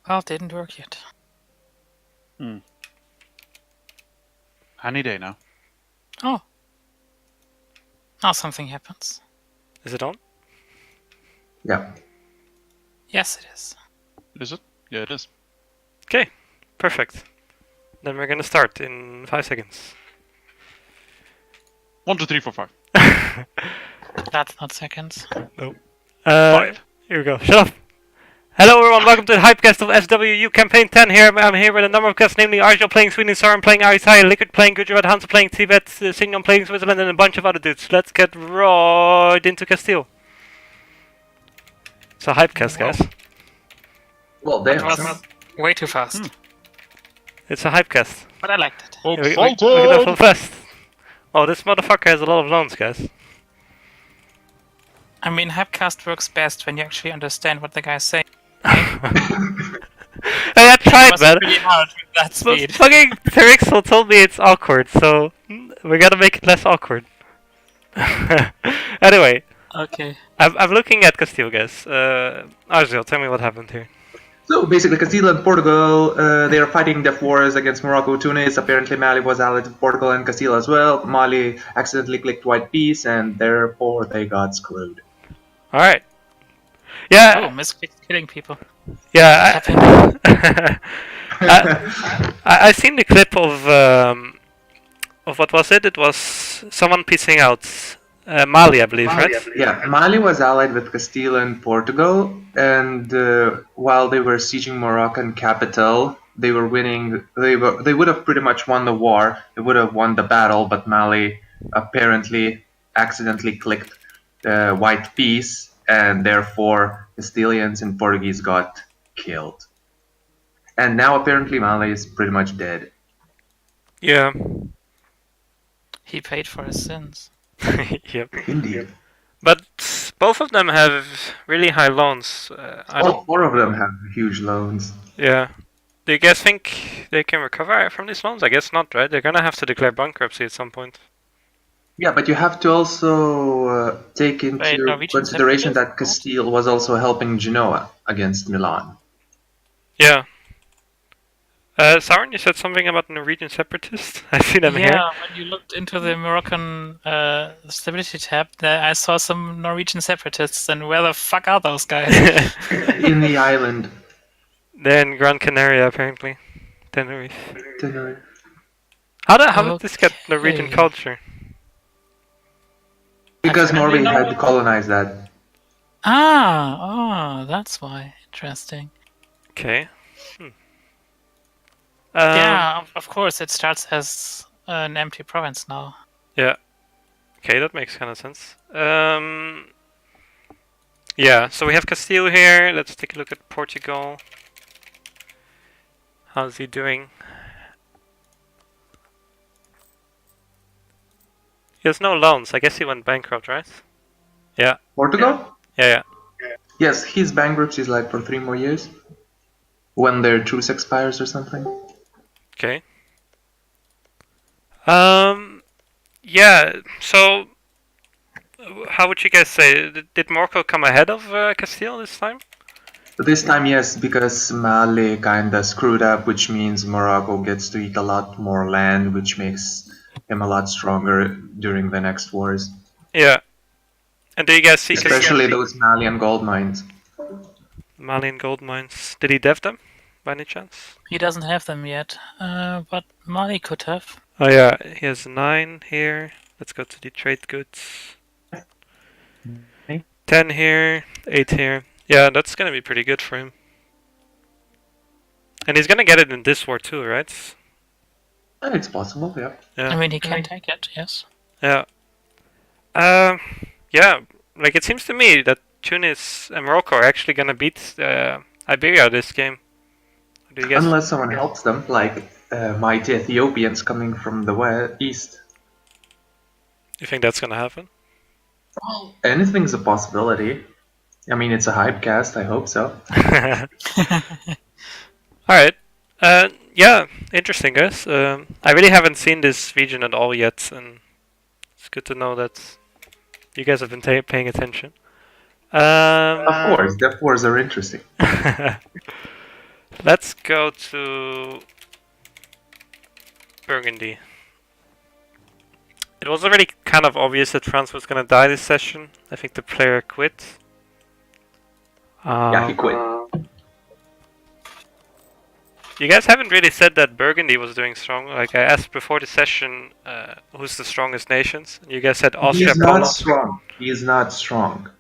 Well, it didn't work yet. Any day now. Oh. Now something happens. Is it on? Yeah. Yes, it is. Is it? Yeah, it is. Okay, perfect. Then we're gonna start in 5 seconds. 1, 2, 3, 4, 5. That's not seconds. Nope. 5. Here we go. Shut up. Hello everyone, welcome to the Hypecast of SWU Campaign 10 here. I'm here with a number of guests, namely Arjo playing Sweden, Soren playing Arisai, Liquid playing Gujarat, Hansa playing Tibet, Signon playing Switzerland, and a bunch of other dudes. Let's get right into Castile. It's a Hypecast, guys. Well, That damn. was way too fast. It's a Hypecast. But I liked it. We're gonna go fast. Oh, this motherfucker has a lot of loans, guys. I mean, Hypecast works best when you actually understand what the guy's saying. Hey, I tried, It man. was pretty hard with that But speed. fucking Terixel told me it's awkward, so we gotta make it less awkward. Anyway, Okay. I'm looking at Castile, guys. Argel, tell me what happened here. So basically, Castile and Portugal, they are fighting death wars against Morocco, Tunis. Apparently, Mali was allied with Portugal and Castile as well. Mali accidentally clicked white peace, and therefore they got screwed. Alright. Oh, Yeah, misclicked killing people. yeah. I seen the clip of what was it? It was someone piecing out Mali, I believe, right? Yeah, Mali was allied with Castile and Portugal, and while they were sieging Moroccan capital, they were winning. They would have pretty much won the war. They would have won the battle, but Mali apparently accidentally clicked white peace, and therefore Castilians and Portuguese got killed. And now apparently Mali is pretty much dead. Yeah. He paid for his sins. Yep. Indeed. But both of them have really high loans. All four of them have huge loans. Yeah. Do you guys think they can recover from these loans? I guess not, right? They're gonna have to declare bankruptcy at some point. Yeah, but you have to also take into Norwegian consideration separatists? that Castile was also helping Genoa against Milan. Yeah. Sauron, you said something about Norwegian separatists? I see them here. Yeah, when you looked into the Moroccan stability tab, I saw some Norwegian separatists, and where the fuck are those guys? In the island. They're in Gran Canaria, apparently. Tenerife. Tenerife. How did this get Norwegian Okay. culture? Because Norway had colonized that. That's why. Interesting. Okay. Yeah, of course, it starts as an empty province now. Yeah. Okay, that makes kind of sense. Yeah, so we have Castile here. Let's take a look at Portugal. How's he doing? He has no loans. I guess he went bankrupt, right? Yeah. Portugal? Yeah. Yes, his bankruptcy is like for 3 more years. When their truce expires or something. Okay. Yeah, so how would you guys say? Did Morocco come ahead of Castile this time? This time, yes, because Mali kinda screwed up, which means Morocco gets to eat a lot more land, which makes him a lot stronger during the next wars. Yeah. And do you guys see Especially those Malian gold mines. Malian gold mines? Did he dev them, by any chance? He doesn't have them yet, but Mali could have. Oh yeah, he has 9 here. Let's go to the trade goods. 10 here, 8 here. Yeah, that's gonna be pretty good for him. And he's gonna get it in this war too, right? It's possible, yeah. I mean, he can take it, yes. Yeah. Yeah, like it seems to me that Tunis and Morocco are actually gonna beat Iberia this game. Do you guys? Unless someone helps them, like mighty Ethiopians coming from the east. You think that's gonna happen? Anything's a possibility. I mean, it's a hypecast, I hope so. Alright. Yeah, interesting, guys. I really haven't seen this region at all yet, and it's good to know that you guys have been paying attention. Of course, death wars are interesting. Let's go to Burgundy. It was already kind of obvious that France was gonna die this session. I think the player quit. Yeah, he quit. You guys haven't really said that Burgundy was doing strong. Like I asked before the session, who's the strongest nations? You guys said He Austria, is not Poland. strong. He is not strong.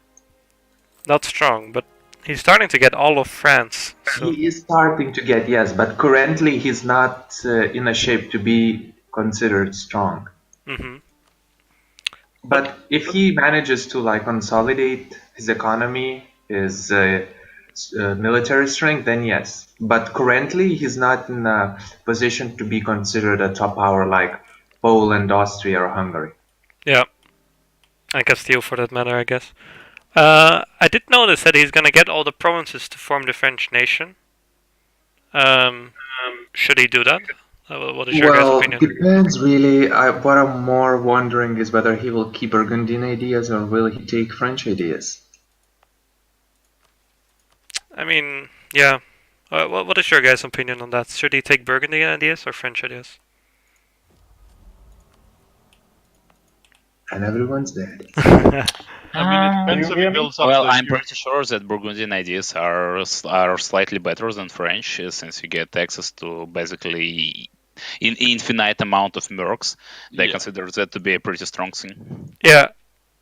Not strong, but he's starting to get all of France. So He is starting to get, yes, but currently he's not in a shape to be considered strong. hmm But if he manages to like consolidate his economy, his military strength, then yes. But currently he's not in a position to be considered a top power like Poland, Austria, or Hungary. yeah, and Castile for that matter, I guess. I did notice that he's gonna get all the provinces to form the French nation. Should he do that? What is your guys' Well, opinion? depends really. What I'm more wondering is whether he will keep Burgundian ideas or will he take French ideas. I mean, yeah. What is your guys' opinion on that? Should he take Burgundian ideas or French ideas? And everyone's dead. I mean, it depends if he builds up Well, the I'm pretty sure that Burgundian ideas are slightly better than French, since you get access to basically infinite amount of mercs. They Yeah. consider that to be a pretty strong thing. Yeah.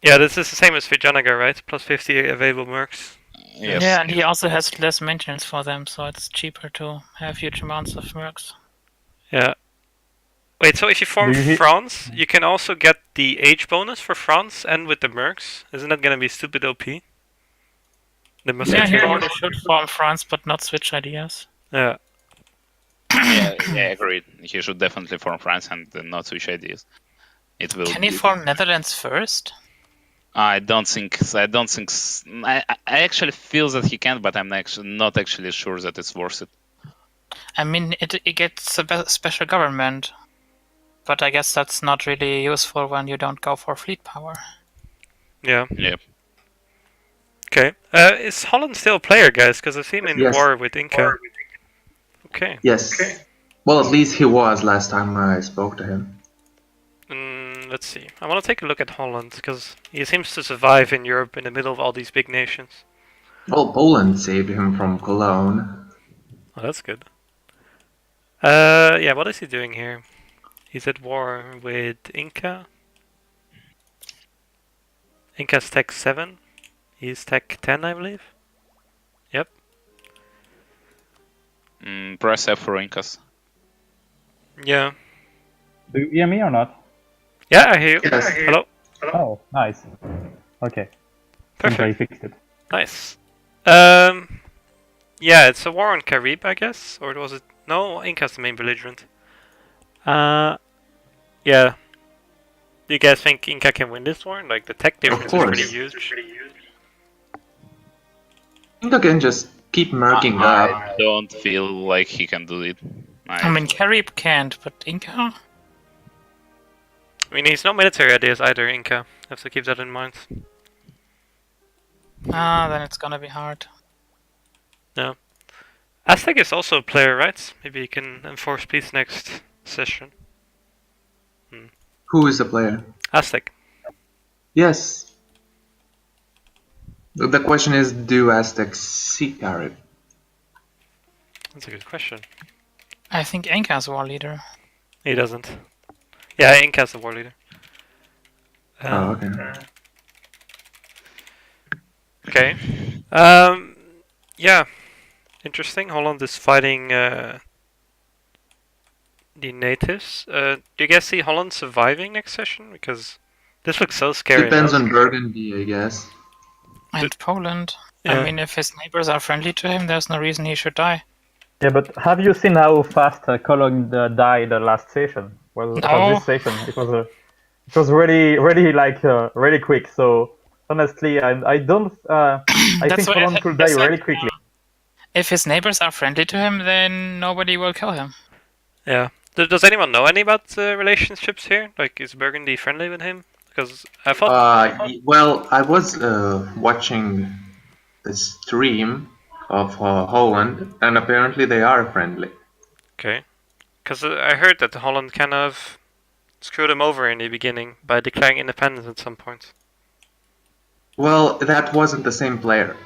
Yeah, this is the same as Vijayanagar, right? Plus 50 available mercs. Yes. Yeah, and he also has less maintenance for them, so it's cheaper to have huge amounts of mercs. Yeah. Wait, so if you form Do you- France, you can also get the age bonus for France and with the mercs? Isn't that gonna be stupid OP? The Yeah, he Musketeer. already should form France, but not switch ideas. Yeah. yeah, agreed. He should definitely form France and not switch ideas. It will. Can he form Netherlands first? I don't think. I actually feel that he can, but I'm not actually sure that it's worth it. I mean, it gets a special government, but I guess that's not really useful when you don't go for fleet power. Yeah. Yeah. Okay. Is Holland still a player, guys? Because I've seen him in Yes. war with Inca. Okay. Yes. Well, at least he was last time I spoke to him. Let's see. I want to take a look at Holland because he seems to survive in Europe in the middle of all these big nations. Well, Poland saved him from Cologne. Oh, that's good. Yeah. What is he doing here? He's at war with Inca. Inca's tech 7. He's tech 10, I believe. Yep. Press F for Incas. Yeah. Do you hear me or not? Yeah, I hear you. Yes. Hello. Oh, nice. Okay. Perfect. I fixed it. Nice. Yeah, it's a war on Carib, I guess, or was it? No, Inca's the main belligerent. Yeah. Do you guys think Inca can win this war? Like the tech difference is course. pretty huge. Inca can just keep murking up. I don't feel like he can do it. I mean, Carib can't, but Inca? I mean, he's no military ideas either, Inca. Have to keep that in mind. Then it's gonna be hard. Aztec is also a player, right? Maybe he can enforce peace next session. Who is the player? Aztec. Yes. The question is, do Aztecs seek Carib? That's a good question. I think Inca's war leader. He doesn't. Yeah, Inca's the war leader. Oh, okay. Okay. Yeah. Interesting. Holland is fighting the natives. Do you guys see Holland surviving next session? Because this looks so scary. Depends now. on Burgundy, I guess. And Poland. Yeah. I mean, if his neighbors are friendly to him, there's no reason he should die. Yeah, but have you seen how fast Cologne died last session? Well, No. this session it was really quick. So honestly, I don't. I That's think what I Cologne said- could I die said, really quickly. If his neighbors are friendly to him, then nobody will kill him. Yeah. Does anyone know any about relationships here? Like, is Burgundy friendly with him? Because I thought. Well, I was watching the stream of Holland, and apparently they are friendly. Okay. Because I heard that Holland kind of screwed them over in the beginning by declaring independence at some point. Well, that wasn't the same player.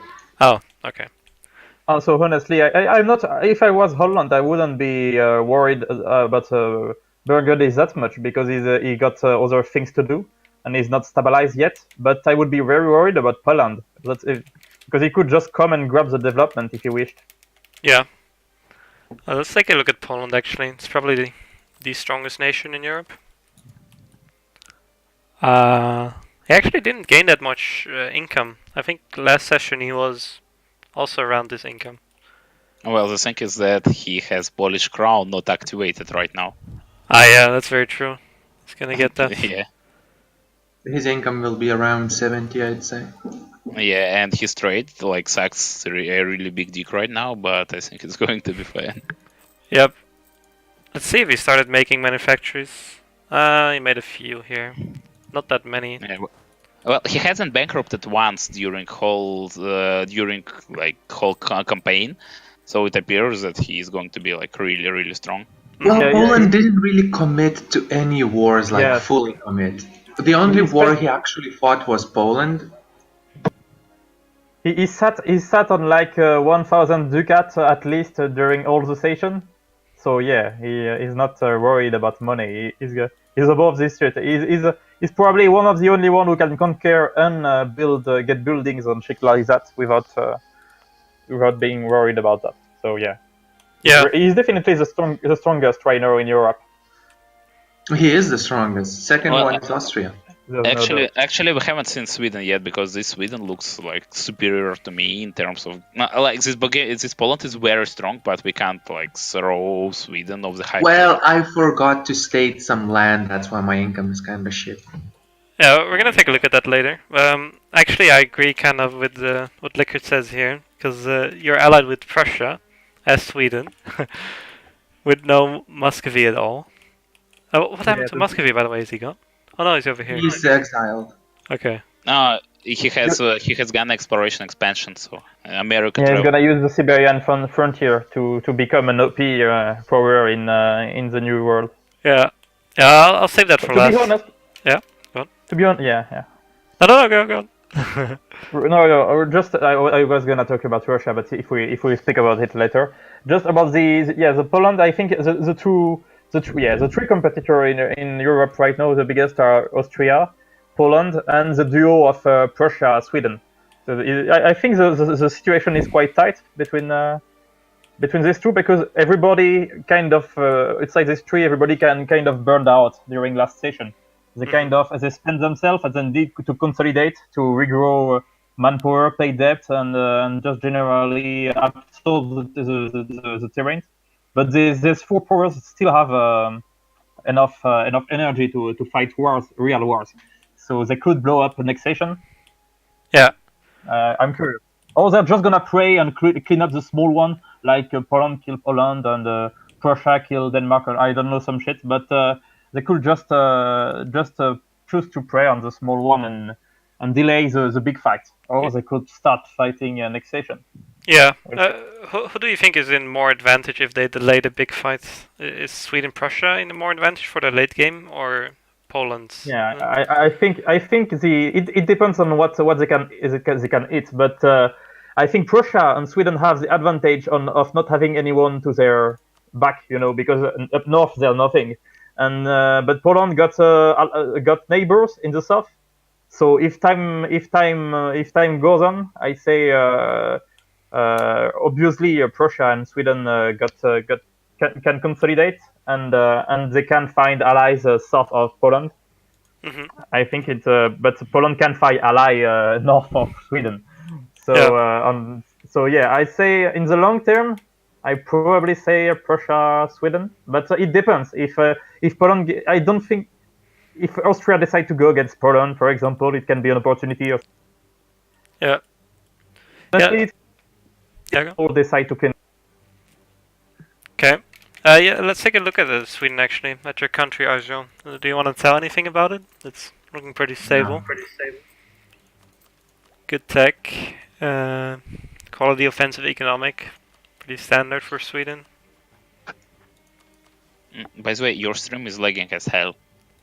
Oh, okay. Also, honestly, I'm not. If I was Holland, I wouldn't be worried about Burgundy that much because he got other things to do and he's not stabilized yet. But I would be very worried about Poland. Because he could just come and grab the development if he wished. Yeah. Let's take a look at Poland. Actually, it's probably the strongest nation in Europe. He actually didn't gain that much income. I think last session he was also around this income. Well, the thing is that he has Polish crown not activated right now. Ah, yeah, that's very true. He's gonna get that. Yeah. His income will be around 70, I'd say. Yeah, and his trade like sucks a really big dick right now, but I think it's going to be fine. Yep. Let's see if he started making manufactories. He made a few here. Not that many. Yeah, well, he hasn't bankrupted once during whole campaign, so it appears that he is going to be like really strong. Well, Yeah, Poland didn't really commit to any wars, like fully commit. The only war he actually fought was Poland. He sat on like 1,000 ducats at least during all the session. So yeah, he's not worried about money. He's above this shit. He's probably one of the only one who can conquer and get buildings and shit like that without being worried about that. So yeah, he's definitely the strongest trainer in Europe. He is the strongest. Second one is Austria. Actually, we haven't seen Sweden yet because this Sweden looks like superior to me in terms of like this Poland is very strong, but we can't like throw Sweden off the high. Well, I forgot to state some land. That's why my income is kind of shit. Yeah, we're gonna take a look at that later. Actually, I agree kind of with what Liquid says here, because you're allied with Prussia, as Sweden, with no Muscovy at all. What happened to Muscovy, by the way? Is he gone? Oh no, he's over here. He's exiled. Okay. No, he has gone exploration expansion, so America. Yeah, he's gonna use the Siberian frontier to become an OP power in the new world. Yeah, I'll save that for last. To be honest, yeah, go on. To be honest, yeah. No, go on. No, just I was gonna talk about Russia, but if we speak about it later, just about the Poland, I think the three competitors in Europe right now, the biggest are Austria, Poland, and the duo of Prussia, Sweden. So I think the situation is quite tight between these two because everybody kind of it's like these three, everybody kind of burned out during last session. They they spend themselves and then need to consolidate to regrow manpower, pay debt, and just generally absorb the terrain. But these four powers still have enough energy to fight real wars. So they could blow up annexation. Yeah. I'm curious. Or they're just gonna pray and clean up the small one, like Poland kill Poland and Prussia kill Denmark, or I don't know, some shit. But they could just choose to prey on the small one and delay the big fight. Or they could start fighting annexation. Yeah. Who do you think is in more advantage if they delay the big fights? Is Sweden Prussia in more advantage for the late game or Poland? Yeah, I think it depends on what they can eat, but I think Prussia and Sweden have the advantage of not having anyone to their back, because up north they're nothing, and but Poland got neighbors in the south. So if time goes on, I say obviously Prussia and Sweden can consolidate and they can find allies south of Poland. Mm-hmm. I think but Poland can find ally north of Sweden. So I say in the long term, I probably say Prussia, Sweden, but it depends. If Poland, I don't think if Austria decide to go against Poland, for example, it can be an opportunity. Yeah. Or decide to. Okay. Let's take a look at Sweden actually, at your country, Arjo. Do you want to tell anything about it? It's looking pretty stable. No. Good tech. Quality offensive economic. Pretty standard for Sweden. By the way, your stream is lagging as hell.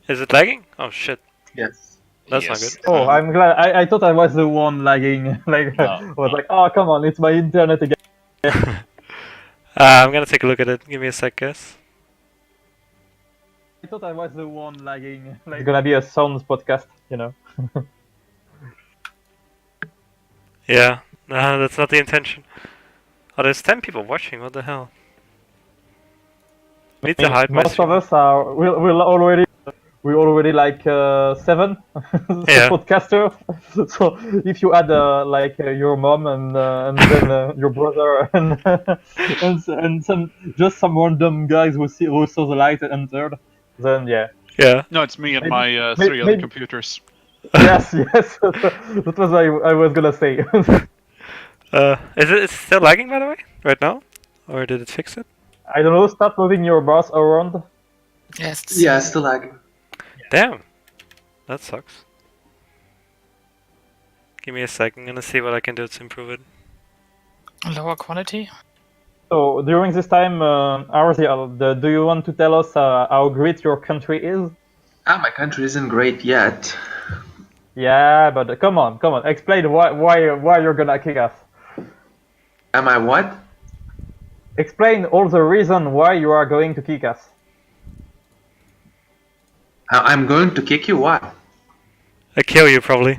Is it lagging? Oh shit. Yes. That's Yes. not good. Oh, I'm glad. I thought I was the one lagging. Like, No, I was like, oh, come on, it's my internet again. I'm gonna take a look at it. Give me a sec, guys. I thought I was the one lagging. Like, it's gonna be a sounds podcast, you know. Yeah, no, that's not the intention. Oh, there's 10 people watching. What the hell? Need to hide my Most stream. of us are. We already like 7 Yeah. podcasters. So if you add like your mom and then your brother and some random guys who saw the light and entered, then yeah. Yeah. No, it's me and Maybe- my may- 3 other maybe- computers. Yes, that was what I was gonna say. Is it still lagging, by the way? Right now? Or did it fix it? I don't know. Start moving your mouse around. Yes. Yeah, still lagging. Damn. That sucks. Give me a sec. I'm gonna see what I can do to improve it. Lower quality. So during this time, Arziel, do you want to tell us how great your country is? My country isn't great yet. Yeah, but come on, explain why you're gonna kick us. Am I what? Explain all the reason why you are going to kick us. I'm going to kick you. Why? I kill you, probably.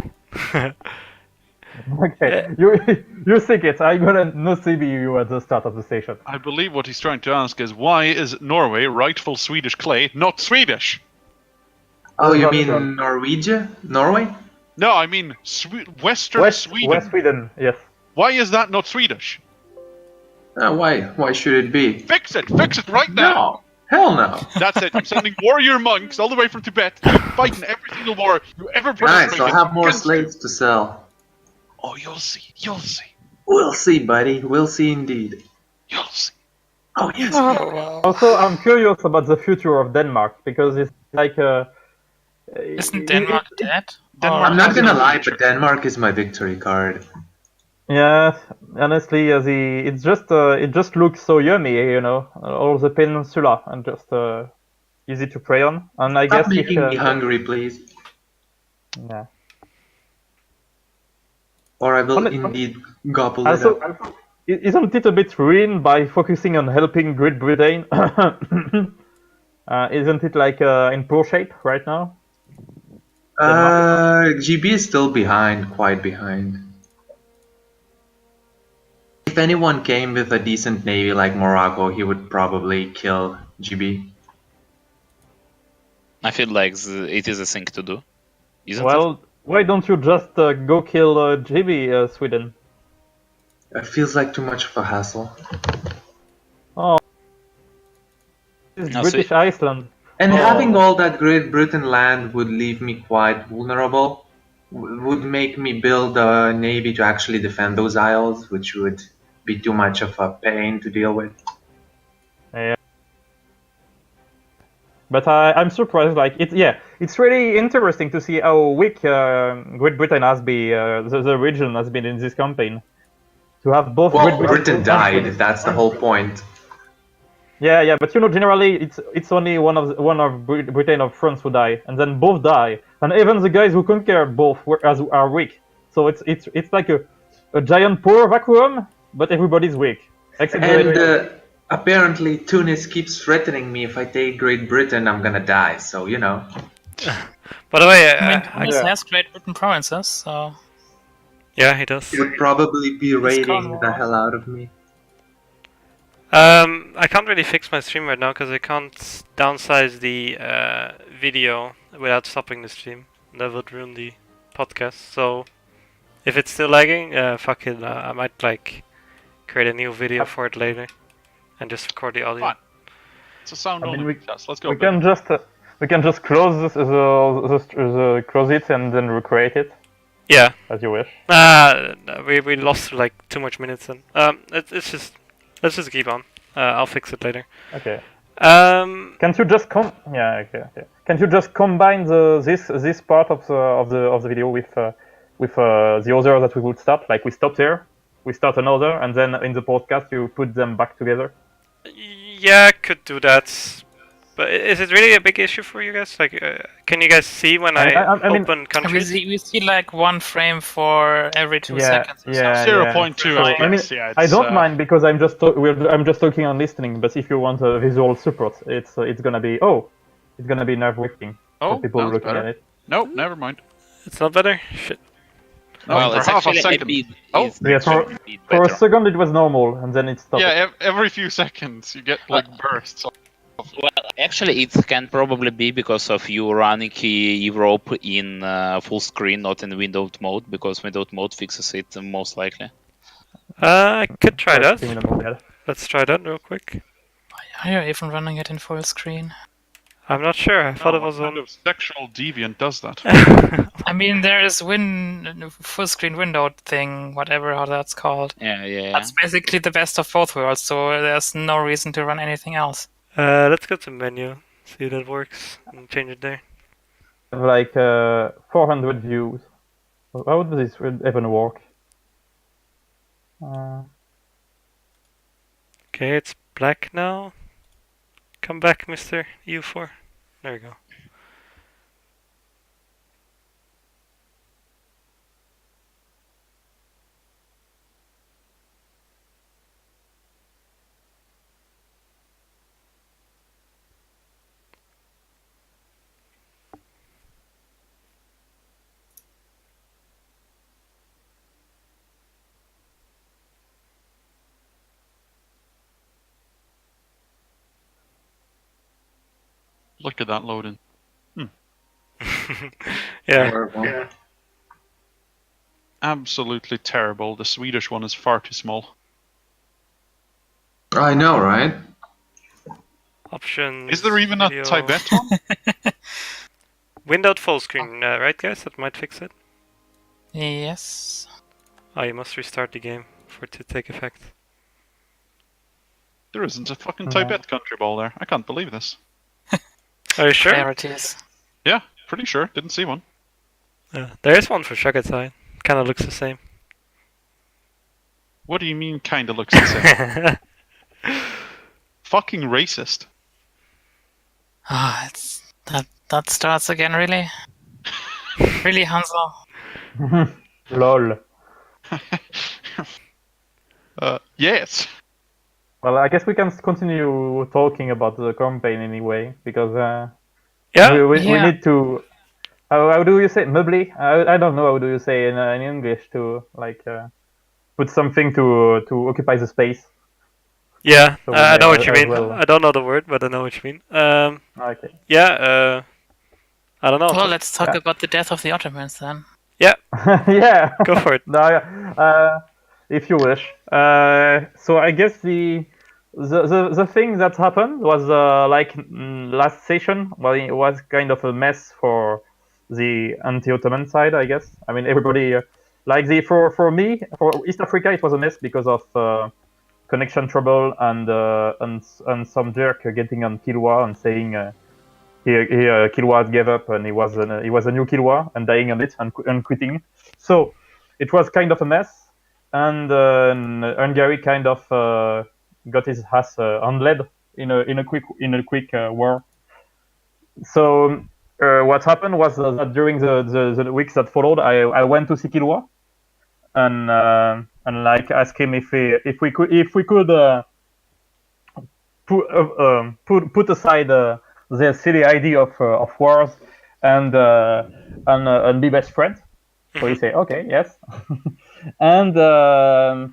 Okay, you think it. I'm gonna not see you at the start of the station. I believe what he's trying to ask is why is Norway rightful Swedish clay not Swedish? Oh, you Not mean from- Norwegian? Norway? No, I mean Western West Sweden. yes. Why is that not Swedish? Why? Why should it be? Fix it right now. No. Hell no. That's it. I'm sending warrior monks all the way from Tibet, fighting every single war you ever Nice. I'll perpetrated have more against you. slaves to sell. Oh, you'll see. You'll see. We'll see, buddy. We'll see indeed. You'll see. Oh yes. Oh, wow. Also, I'm curious about the future of Denmark because it's like Isn't Denmark dead? Denmark- I'm not has gonna no lie, future. but Denmark is my victory card. Yeah, honestly, it just looks so yummy, you know, all the peninsula and just easy to prey on. And I Stop guess making me hungry, please. yeah. Or I will Honest- indeed gobble it Also, up. isn't it a bit ruined by focusing on helping Great Britain? Isn't it like in poor shape right now? GB is still behind, quite behind. If anyone came with a decent navy like Morocco, he would probably kill GB. I feel like it is a thing to do. Isn't it? Well, why don't you just go kill GB, Sweden? It feels like too much of a hassle. It's No, British Iceland. And Oh. having all that Great Britain land would leave me quite vulnerable. Would make me build a navy to actually defend those isles, which would be too much of a pain to deal with. But I'm surprised. Like it's really interesting to see how weak Great Britain has been. The region has been in this campaign. To have both Well, Great Britain died. That's the whole point. Yeah, but you know, generally it's only one of Britain or France who die, and then both die, and even the guys who conquer both are weak. So it's like a giant power vacuum, but everybody's weak. Except And apparently, Tunis keeps threatening me if I take Great Britain, I'm gonna die. So you know. By the way, I mean, Tunis yeah. has Great Britain provinces, so yeah, he does. He would probably be raiding Cornwall. the hell out of me. I can't really fix my stream right now because I can't downsize the video without stopping the stream. That would ruin the podcast. So if it's still lagging, fuck it. I might like create a new video for it later and just record the audio. Fine. It's a sound I mean, only. we- Yes, let's go. we can just close close it and then recreate it Yeah. as you wish. We lost like too much minutes then. It's just let's just keep on. I'll fix it later. Okay. Um, Can't you just okay. Can't you just combine this part of the video with the other that we would stop? Like we stopped here, we start another, and then in the podcast you put them back together. Yeah, I could do that. But is it really a big issue for you guys? Like, can you guys see when I mean, open countries? We see like 1 frame for every 2 seconds. Or Yeah, something. 0.2, So, I guess. Yeah, I it's, don't mind because I'm just talking and listening. But if you want a visual support, it's gonna be nerve-wracking for people that's looking better. at it. No, never mind. It's not better? Shit. No, Well, for it's half a actually a second. bit. Oh. it's Yeah, actually a bit For a better. second it was normal, and then it stopped. Yeah, every few seconds you get like bursts. Well, actually, it can probably be because of you running Europe in full screen, not in windowed mode, because windowed mode fixes it most likely. I could try First that. thing in the morning. Let's try that real quick. Are you even running it in full screen? I'm not sure. I thought it What was kind on. of sexual deviant does that? I mean, there is full screen windowed thing, whatever how that's called. Yeah. That's basically the best of both worlds, so there's no reason to run anything else. Let's go to menu. See if that works. And change it there. Like 400 views. How would this even work? Okay, it's black now. Come back, Mr. U4. There we go. Look at that loading. Yeah. Horrible. Absolutely terrible. The Swedish one is far too small. I know, right? Options. Is there even a video. Tibet one? Windowed full screen, right, guys? That might fix it. Yes. Oh, you must restart the game for it to take effect. There isn't a fucking Tibet country ball there. I can't believe this. Are you sure? Priorities. Yeah, pretty sure. Didn't see one. There is one for Shagatai. Kind of looks the same. What do you mean kinda looks the same? Fucking racist. Ah, it's that starts again, really? Really, Hansel? Lol. Yes. Well, I guess we can continue talking about the campaign anyway, because Yeah. we Yeah. need to. How do you say meubly? I don't know how do you say in English to like put something to occupy the space. Yeah, So, I know what you as mean. well. I don't know the word, but I know what you mean. Okay. Yeah, I don't know. Well, let's talk Yeah. about the death of the Ottomans then. Yeah. Go for it. No, if you wish. So I guess the thing that happened was last session. Well, it was kind of a mess for the anti-Ottoman side, I guess. I mean, everybody for me for East Africa, it was a mess because of connection trouble and some jerk getting on Kilwa and saying Kilwa gave up and he was a new Kilwa and dying on it and quitting. So it was kind of a mess, and Hungary kind of got his ass unled in a quick war. So what happened was that during the weeks that followed, I went to see Kilwa and like ask him if we could put aside the silly idea of wars and be best friends. So he say okay, yes, and the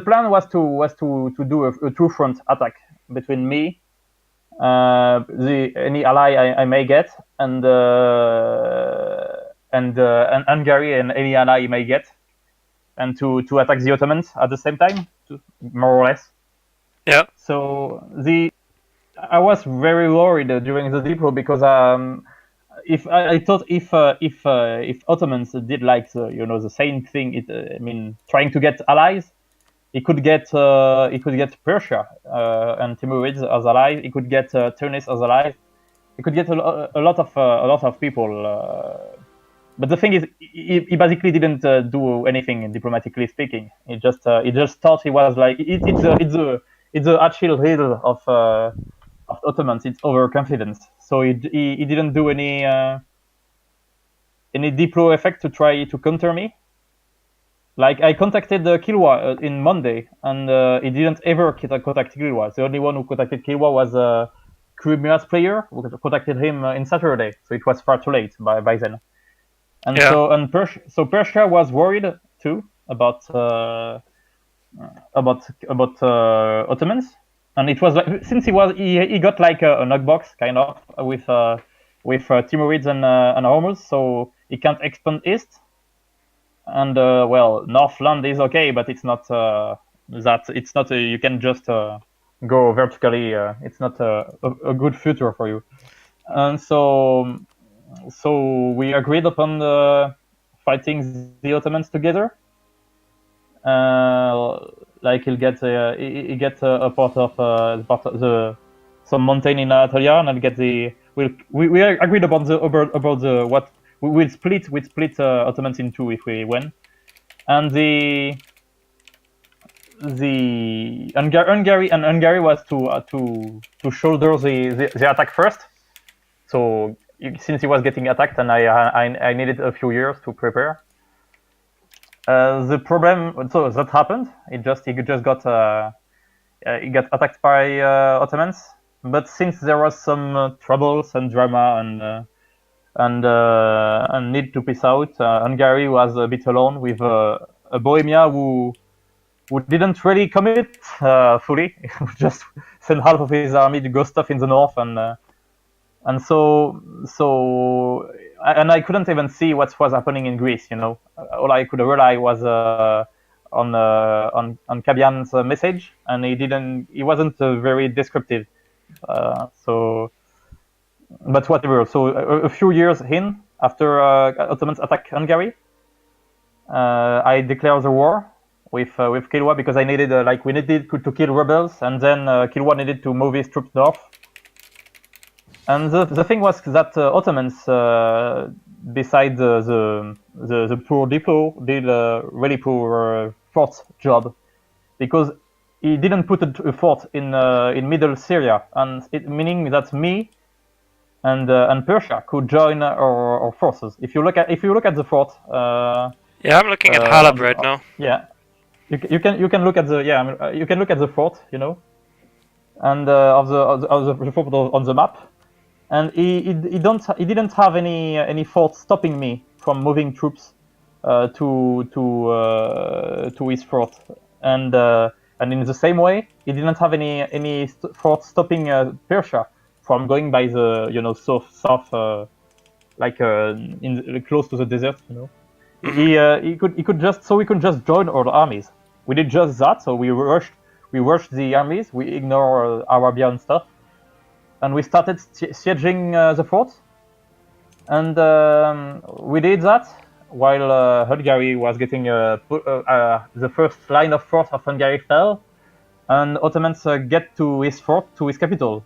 plan was to do a two front attack between me, any ally I may get, and Hungary and any ally I may get, and to attack the Ottomans at the same time, more or less. Yeah. So I was very worried during the depot because if I thought if Ottomans did like the same thing, I mean trying to get allies, he could get Persia and Timurids as allies. He could get Tunis as allies. He could get a lot of people but the thing is, he basically didn't do anything diplomatically speaking. He just thought he was like it's a Achilles heel of Ottomans. It's overconfidence. So he didn't do any diplo effect to try to counter me. Like I contacted Kilwa in Monday, and he didn't ever contact Kilwa. The only one who contacted Kilwa was Crimea's player who contacted him in Saturday. So it was far too late by then. And Yeah. so Persia was worried too about Ottomans, and it was like since he got like a knockbox kind of with Timurids and Hormuz, so he can't expand east. And well, Northland is okay, but it's not you can just go vertically. It's not a good future for you. And so we agreed upon fighting the Ottomans together. Like he'll get a part of some mountain in Anatolia, and I'll get we agreed about the what we'll split Ottomans in two if we win, and the Hungary was to shoulder the attack first. So since he was getting attacked, and I needed a few years to prepare. The problem, so that happened. He just got attacked by Ottomans. But since there was some troubles and drama and need to peace out, Hungary was a bit alone with a Bohemia who didn't really commit fully. He just sent half of his army to go stuff in the north, and so I couldn't even see what was happening in Greece. You know, all I could rely was on Kabian's message, and he wasn't very descriptive. So, but whatever. So a few years in after Ottomans attack Hungary, I declared the war with Kilwa because I needed we needed to kill rebels, and then Kilwa needed to move his troops north. And the thing was that Ottomans, beside the poor depot, did a really poor fort job, because he didn't put a fort in middle Syria, and meaning that me and Persia could join our forces. If you look at the fort. Yeah, I'm looking at Halab right now. Yeah, you can look at you can look at the fort, you know, and of the fort on the map. And he didn't have any fort stopping me from moving troops to his fort, and in the same way, he didn't have any fort stopping Persia from going by the south close to the desert, you know. He could just join all the armies. We did just that, so we rushed the armies. We ignore Arabia stuff. And we started sieging the fort, and we did that while Hungary was getting the first line of fort of Hungary fell, and Ottomans get to his fort, to his capital,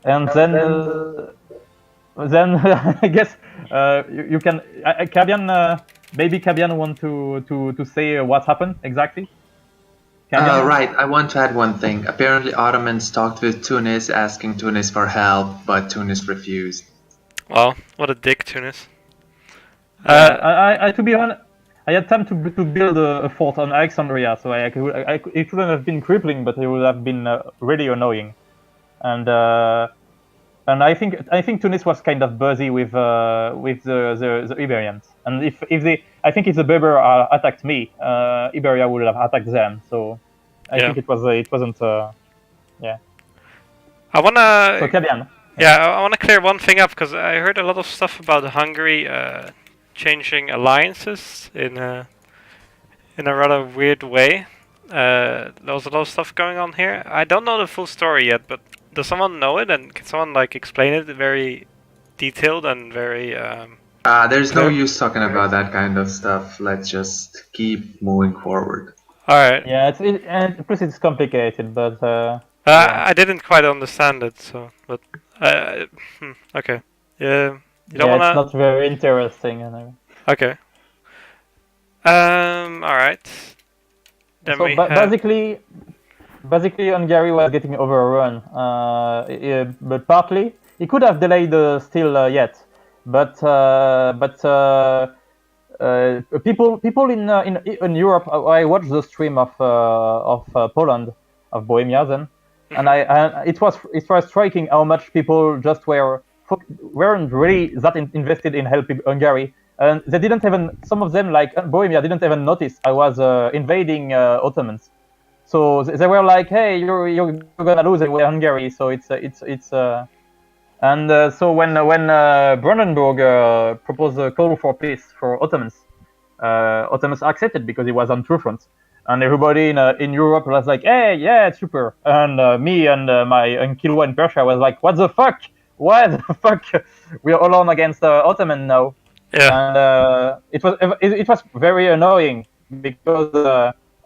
and then I guess you can Kabian, maybe Kabian want to say what happened exactly. Right, I want to add one thing. Apparently Ottomans talked with Tunis, asking Tunis for help, but Tunis refused. Well, what a dick, Tunis. I to be honest, I had time to build a fort on Alexandria, so it couldn't have been crippling, but it would have been really annoying. And I think Tunis was kind of busy with the Iberians, and if the Berber attacked me, Iberia would have attacked them. So I think it wasn't. Yeah. I wanna. So Kabian. Yeah, I wanna clear one thing up, because I heard a lot of stuff about Hungary changing alliances in a rather weird way. There was a lot of stuff going on here. I don't know the full story yet, but does someone know it, and can someone explain it very detailed and very there's no use talking about that kind of stuff. Let's just keep moving forward. Alright. Yeah, and plus it's complicated, but I didn't quite understand it, so but okay. Yeah. You don't yeah, wanna. it's not very interesting. Okay. All right. Then So we have. basically, Hungary was getting overrun. But partly he could have delayed still yet, but people in Europe. I watched the stream of Poland, of Bohemia then, and it was striking how much people just weren't really that invested in helping Hungary, and they didn't even, some of them like Bohemia didn't even notice I was invading Ottomans. So they were like, "Hey, you're gonna lose away Hungary." So so when Brandenburg proposed a call for peace for Ottomans, Ottomans accepted because it was on two fronts, and everybody in Europe was like, "Hey, yeah, it's super." And me and my and Kilwa in Persia was like, "What the fuck? What the fuck? We're alone against Ottoman now." Yeah. And it was very annoying because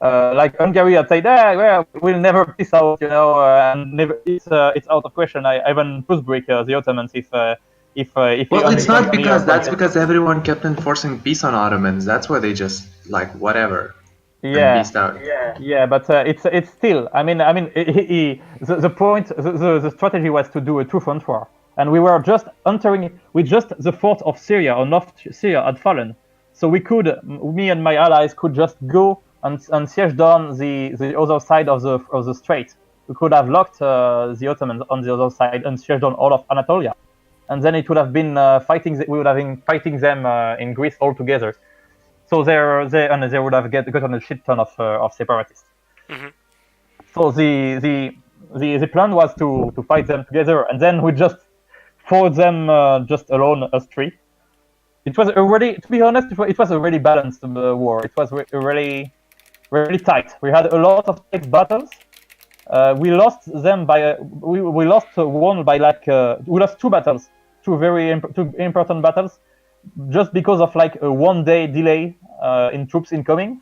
like Hungary had said, well, we'll never peace out, and never, it's out of question. I even push-break the Ottomans if Well, it's not because that's content. because everyone kept enforcing peace on Ottomans. That's why they just like whatever. And peaced out. Yeah, but it's still. I mean, the point, the strategy was to do a two-front war, and we were just entering with just the fort of Syria or North Syria had fallen, so we could, me and my allies could just go and siege down the other side of the strait. We could have locked the Ottomans on the other side and siege down all of Anatolia, and then it would have been fighting. We would have been fighting them in Greece all together. So they would have gotten a shit ton of separatists. Mm-hmm. So the plan was to fight them together, and then we just fought them just alone, us three. It was already, to be honest, it was a really balanced war. It was really tight. We had a lot of tight battles. We lost them by we lost one by we lost two battles, two important battles, just because of like a 1 day delay in troops incoming,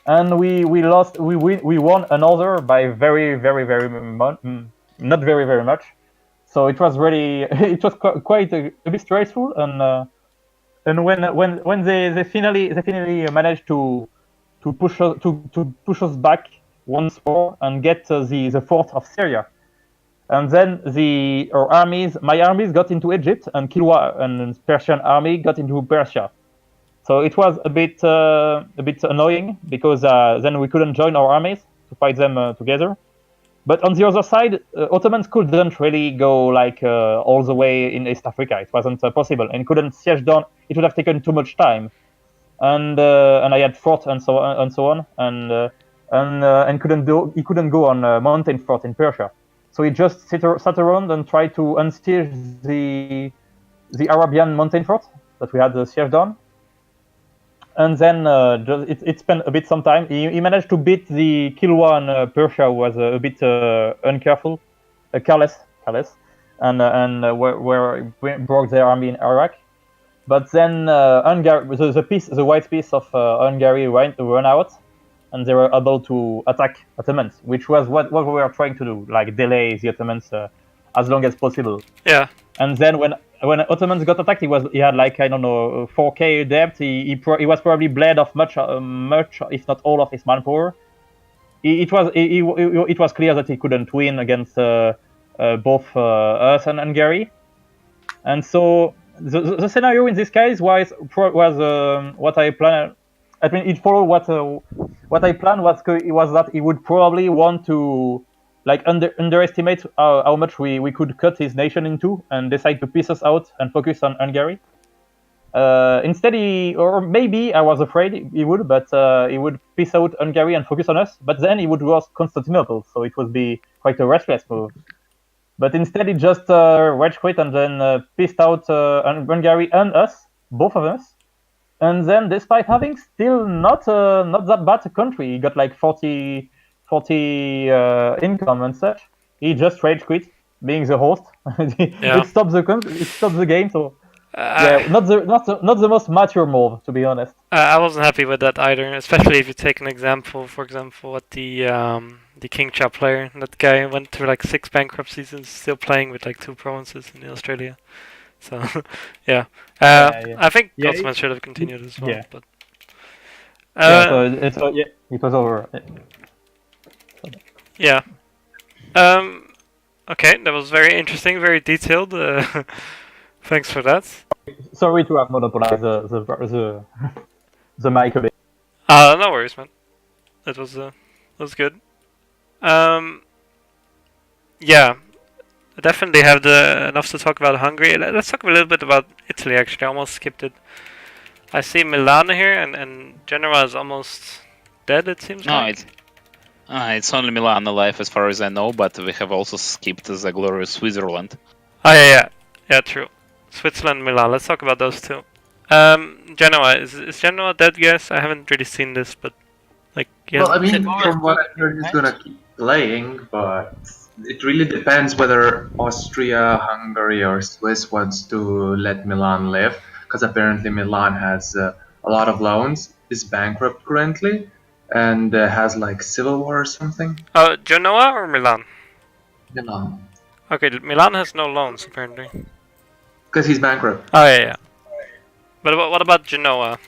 and we won another by very not very much. So it was really it was quite a bit stressful, and when they finally managed to push us back once more and get the fort of Syria. And then my armies got into Egypt, and Kilwa and Persian army got into Persia. So it was a bit annoying because then we couldn't join our armies to fight them together. But on the other side, Ottomans couldn't really go like all the way in East Africa. It wasn't possible, and couldn't siege down. It would have taken too much time, and I had fort and so on, and he couldn't go on a mountain fort in Persia. So he just sat around and tried to unsiege the Arabian mountain fort that we had sieged on. And then it spent a bit some time. He managed to beat the Kilwa and Persia, who was a bit uncareful, careless, and where broke their army in Iraq. But then Hungary, the white piece of Hungary ran out, and they were able to attack Ottomans, which was what we were trying to do, like delay the Ottomans as long as possible. Yeah. And then when Ottomans got attacked, he had like, I don't know, 4K debt. He was probably bled of much, if not all of his manpower. It was clear that he couldn't win against both us and Hungary. And so the scenario in this case was what I planned. I mean, it followed what I planned was that he would probably want to like underestimate how much we could cut his nation into and decide to piece us out and focus on Hungary. Instead, maybe I was afraid he would, but he would piece out Hungary and focus on us. But then he would lose Constantinople, so it would be quite a restless move. But instead, he just rage quit and then pieced out Hungary and us, both of us. And then, despite having still not that bad a country, he got like 40 income and such. He just rage quit, being the host. It stops the game. So not the most mature move, to be honest. I wasn't happy with that either, especially if you take an example, for example, at the King Cha player. That guy went through like 6 bankruptcies and still playing with like 2 provinces in Australia. So, yeah. Yeah. I think Yeah, Godsman should have continued as well. yeah. But So it was over. yeah. Okay, that was very interesting, very detailed. Thanks for that. Sorry to have monopolized the mic a bit. No worries, man. That was good. Yeah, I definitely have enough to talk about Hungary. Let's talk a little bit about Italy. Actually, I almost skipped it. I see Milan here, and Genoa is almost dead. It seems No, like. it's only Milan alive as far as I know, but we have also skipped the glorious Switzerland. Oh yeah, true. Switzerland, Milan. Let's talk about those two. Genoa is Genoa dead? Yes, I haven't really seen this, but like yeah. Well, I mean, Genoa from what is I heard, he's right? gonna keep playing, but it really depends whether Austria, Hungary, or Swiss wants to let Milan live, because apparently Milan has a lot of loans, is bankrupt currently, and has like civil war or something. Oh, Genoa or Milan? Milan, Okay, Milan has no loans apparently. because he's bankrupt. Oh yeah. But what about Genoa?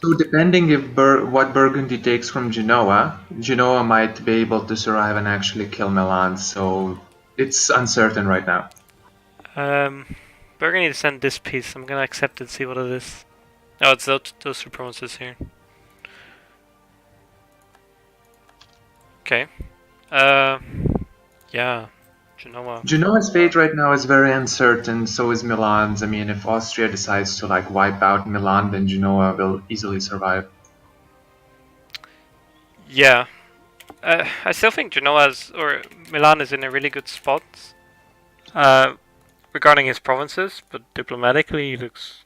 So depending if what Burgundy takes from Genoa, Genoa might be able to survive and actually kill Milan. So it's uncertain right now. Burgundy to send this piece. I'm gonna accept it. See what it is. Oh, it's those two provinces here. Okay. Yeah. Genoa. Genoa's fate right now is very uncertain, so is Milan's. I mean, if Austria decides to like wipe out Milan, then Genoa will easily survive. Yeah. I still think Genoa's or Milan is in a really good spot. Regarding his provinces, but diplomatically he looks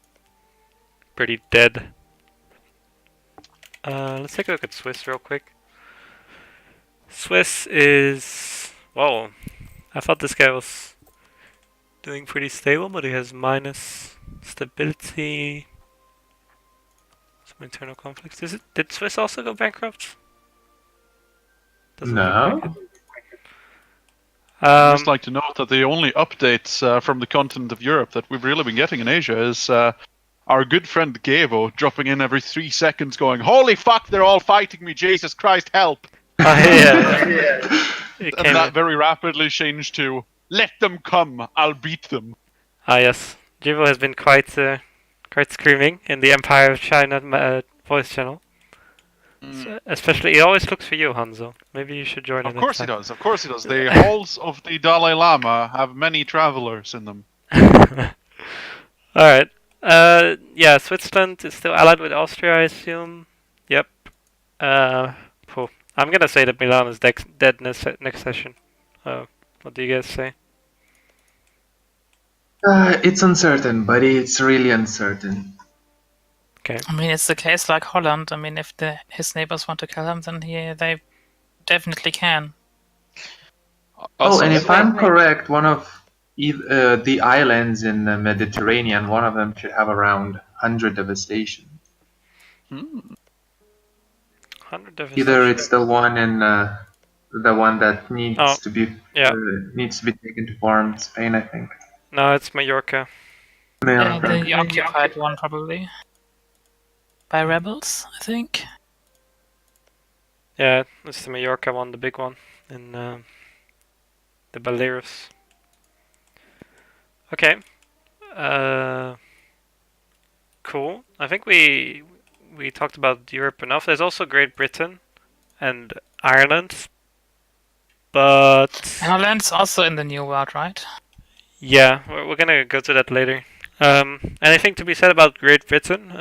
pretty dead. Let's take a look at Swiss real quick. Swiss is... Whoa. I thought this guy was doing pretty stable, but he has minus stability. Some internal conflicts. Did Swiss also go bankrupt? Doesn't look No. like it. I'd just like to note that the only updates from the continent of Europe that we've really been getting in Asia is our good friend Gavo dropping in every 3 seconds going, "Holy fuck, they're all fighting me, Jesus Christ, help!" It And came that in. very rapidly changed to, "Let them come, I'll beat them." Yes. Jivo has been quite screaming in the Empire of China voice channel. So, especially, he always looks for you, Hanzo. Maybe you should join Of it course he next does, of course he does. The halls of the Dalai Lama have many travelers in them. time. Alright. Yeah, Switzerland is still allied with Austria, I assume. Yep. Cool. I'm gonna say that Milan is dead next session. What do you guys say? It's uncertain, buddy. It's really uncertain. Okay. I mean, it's the case like Holland. I mean, if his neighbors want to kill him, then they definitely can. Oh, and if I'm wait. correct, one of the islands in the Mediterranean, one of them should have around 100 devastation. 100 Either devastation. it's the one in the one that needs to be taken to farm, Spain, I think. No, it's Mallorca. Yeah. The occupied one, probably. By rebels, I think. Yeah, it's the Mallorca one, the big one, in the Baleares. Okay. Cool. I think we talked about Europe enough. There's also Great Britain and Ireland, but Ireland's also in the New World, right? yeah, we're gonna go to that later. Anything to be said about Great Britain?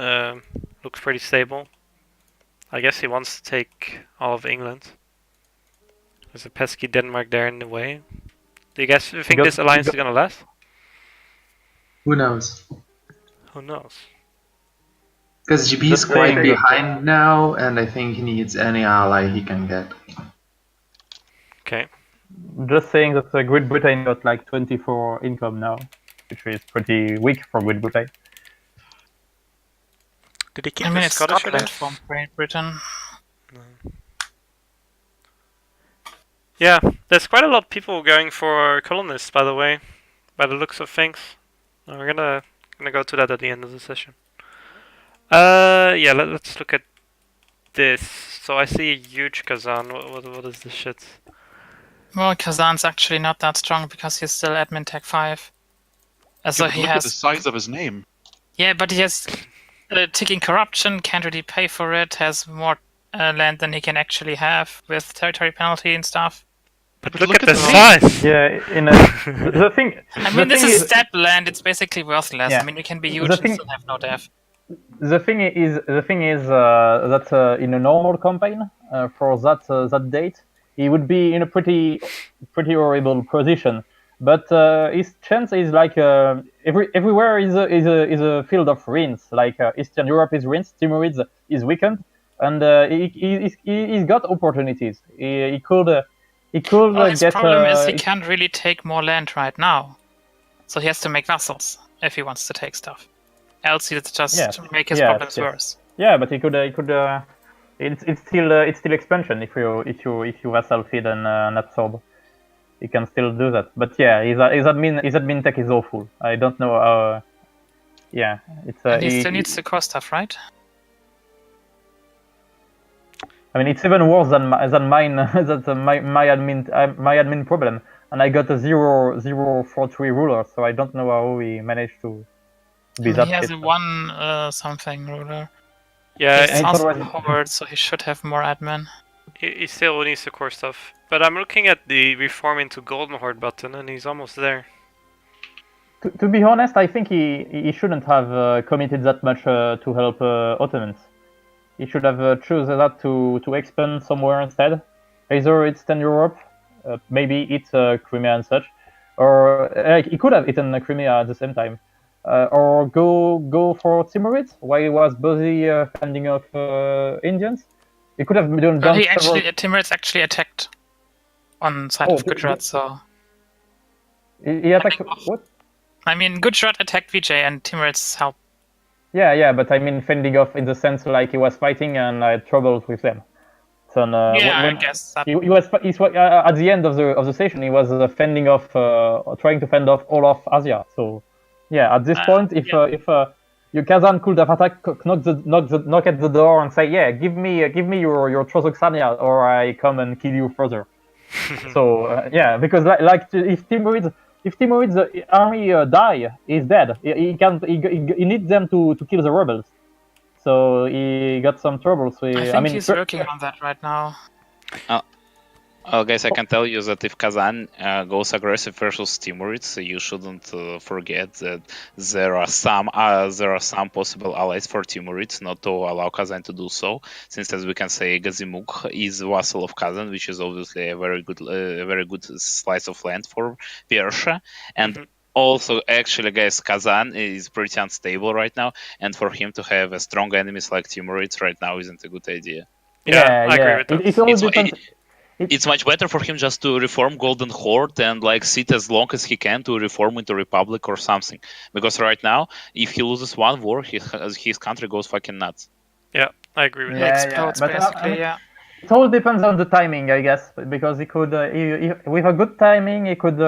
Looks pretty stable. I guess he wants to take all of England. There's a pesky Denmark there in the way. Do you guys think this alliance is gonna last? Who knows? Who knows? Because GB is quite behind now, and I think he needs any ally he can get. Okay. Just saying that Great Britain got like 24 income now, which is pretty weak for Great Britain. Did he keep I mean, the it's Scottish Scotland alliance? from Great Britain. Yeah, there's quite a lot of people going for colonists, by the way, by the looks of things. We're gonna go to that at the end of the session. Yeah, let's look at this. So I see a huge Kazan. What is this shit? Well, Kazan's actually not that strong because he's still admin tech 5. So Yeah, but he look at has. the size of his name. Yeah, but he has ticking corruption, can't really pay for it, has more land than he can actually have with territory penalty and stuff. But But look at look the at size. Yeah, the thing. I the mean, this thing is step land, it's basically worthless. Yeah. I mean, it can be The huge and thing- still have no dev. The thing is that in a normal campaign for that date, he would be in a pretty horrible position. But his chance is like everywhere is a field of ruins. Like Eastern Europe is ruins, Timurids is weakened, and he's got opportunities. He could Well, his get. problem is he can't really take more land right now. So he has to make vassals if he wants to take stuff. Else he'll just Yes, make his yes, problems yes. worse. Yeah, but he could. It's still expansion if you vassal feed and absorb. You can still do that. But yeah, his admin tech is awful. I don't know how. Yeah, it's. And he still needs the core stuff, right? I mean, it's even worse than mine. That's my admin problem, and I got a 0-4-3 ruler, so I don't know how we managed to be And that. he has shit. a 1 something ruler. Yeah, He's it's also already- a horde, so he should have more admin. he still needs the core stuff. But I'm looking at the reform into Golden Horde button, and he's almost there. To be honest, I think he shouldn't have committed that much to help Ottomans. He should have chosen that to expand somewhere instead. Either it's Eastern Europe, maybe it's Crimea and such, or he could have eaten Crimea at the same time, or go for Timurids while he was busy fending off Indians. He could have done. Well, he several- actually, Timurids actually attacked on side Oh, of Gujarat, so... He attacked what? I mean, Gujarat attacked Vijay and Timurids helped. Yeah, but I mean fending off in the sense like he was fighting and I had troubles with them. So I guess that... he was at the end of the session he was fending off, trying to fend off all of Asia. So yeah, at this point, if your Kazan could have attacked, knock at the door and say, yeah, give me your Trozoxania or I come and kill you further. So yeah, because like if Timurids army die, he's dead. He needs them to kill the rebels. So he got some troubles with. I think he's working on that right now. Guys, I can tell you that if Kazan goes aggressive versus Timurids, you shouldn't forget that there are some possible allies for Timurids not to allow Kazan to do so. Since, as we can say, Gazimuk is vassal of Kazan, which is obviously a very good slice of land for Persia, and also, actually, guys, Kazan is pretty unstable right now, and for him to have a strong enemies like Timurids right now isn't a good idea. Yeah, I agree with that. It all depends. It's much better for him just to reform Golden Horde and like sit as long as he can to reform into Republic or something. Because right now, if he loses one war, his country goes fucking nuts. Yeah, I agree with It that. explodes, but, basically, yeah. It all depends on the timing, I guess, because he could, with a good timing, he could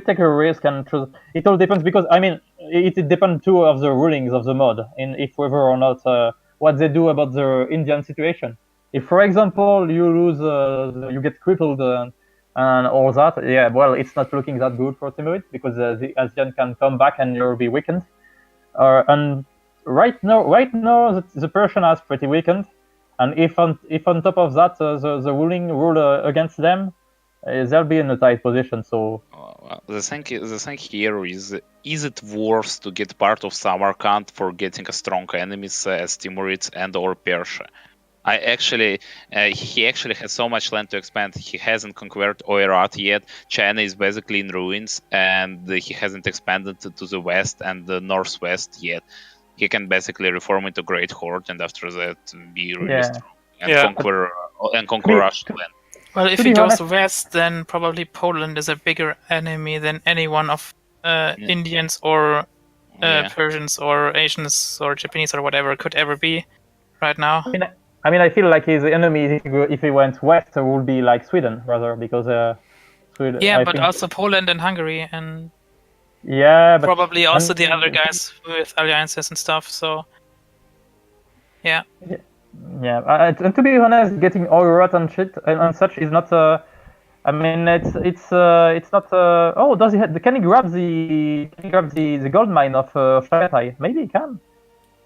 take a risk and choose. It all depends because I mean, it depends too of the rulings of the mod, in if whether or not what they do about the Indian situation. If, for example, you lose, you get crippled and all that, yeah, well, it's not looking that good for Timurid because the Asian can come back and you'll be weakened. And right now, the Persian is pretty weakened. And if on top of that the ruling rule against them, they'll be in a tight position. So the thing here is it worth to get part of Samarkand for getting a strong enemies as Timurids and or Persia? He actually has so much land to expand. He hasn't conquered Oirat yet. China is basically in ruins, and he hasn't expanded to the west and the northwest yet. He can basically reform into Great Horde, and after that be really strong and conquer Russian land. Well, if he goes west, then probably Poland is a bigger enemy than any one of Indians or Persians or Asians or Japanese or whatever could ever be right now. I mean, I feel like his enemy, if he went west, would be like Sweden rather, because Sweden. Yeah, but also Poland and Hungary and. Yeah, but probably also the other guys with alliances and stuff. So, yeah. Yeah, and to be honest, getting oil rot and shit and such is not. I mean, it's not. Oh, does he? Can he grab the gold mine of Shagatai? Maybe he can.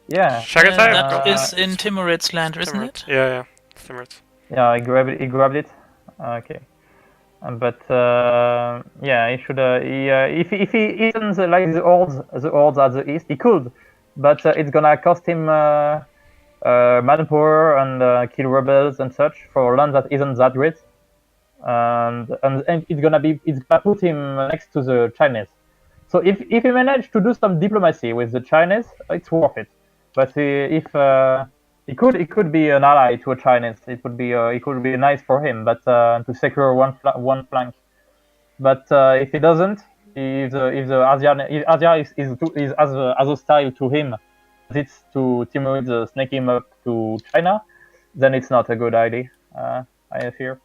Yeah. Shagatai? That is in Timurid's land, isn't it? Yeah, it's Timurid. Yeah, he grabbed it. Okay. But yeah, he should. If he isn't like the hordes at the east, he could. But it's gonna cost him manpower and kill rebels and such for land that isn't that great. And it's gonna put him next to the Chinese. So if he managed to do some diplomacy with the Chinese, it's worth it. But if he could be an ally to a Chinese, it could be nice for him. But to secure one flank. But if he doesn't, if Asia is as hostile to him as it's to Timurid snaking him up to China, then it's not a good idea. I fear.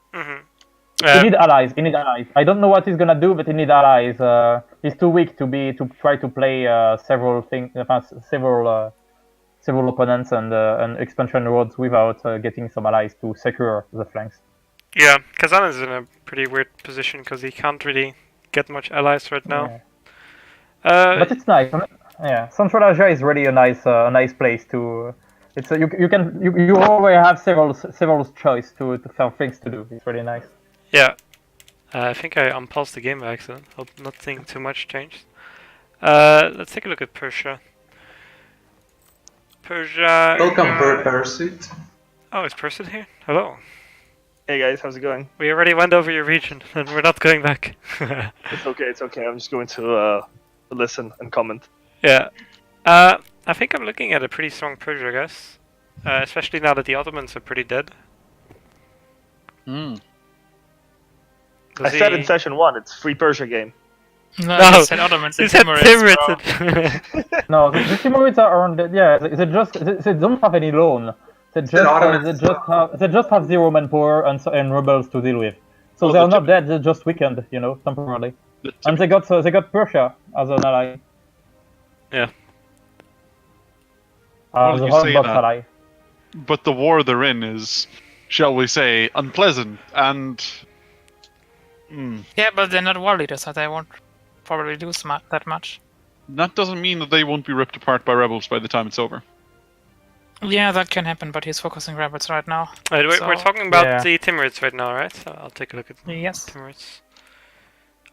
He need allies. I don't know what he's gonna do, but he need allies. He's too weak to try to play several opponents and expansion roads without getting some allies to secure the flanks. Yeah, Kazan is in a pretty weird position because he can't really get much allies right now. Yeah. But it's nice. Yeah, Central Asia is really a nice place to. It's you always have several choice to things to do. It's really nice. Yeah, I think I unpaused the game by accident. Hope nothing too much changed. Let's take a look at Persia. Welcome, Pursuit. Oh, is Pursuit here? Hello. Hey guys, how's it going? We already went over your region, and we're not going back. It's okay. I'm just going to listen and comment. Yeah. I think I'm looking at a pretty strong Persia, guys. Especially now that the Ottomans are pretty dead. I said in session 1, it's free Persia game. No, you said Ottomans and Timurids. No, the Timurids are on. Yeah, they don't have any loan. They just have zero manpower and rebels to deal with. So they are not dead. They're just weakened, temporarily. And they got Persia as an ally. Yeah. Well, you say that, ally. But the war they're in is, shall we say, unpleasant and. Yeah, but they're not war leaders, so they won't probably do that much. That doesn't mean that they won't be ripped apart by rebels by the time it's over. Yeah, that can happen, but he's focusing rebels right now. We're talking about the Timurids right now, right? So I'll take a look at Timurids.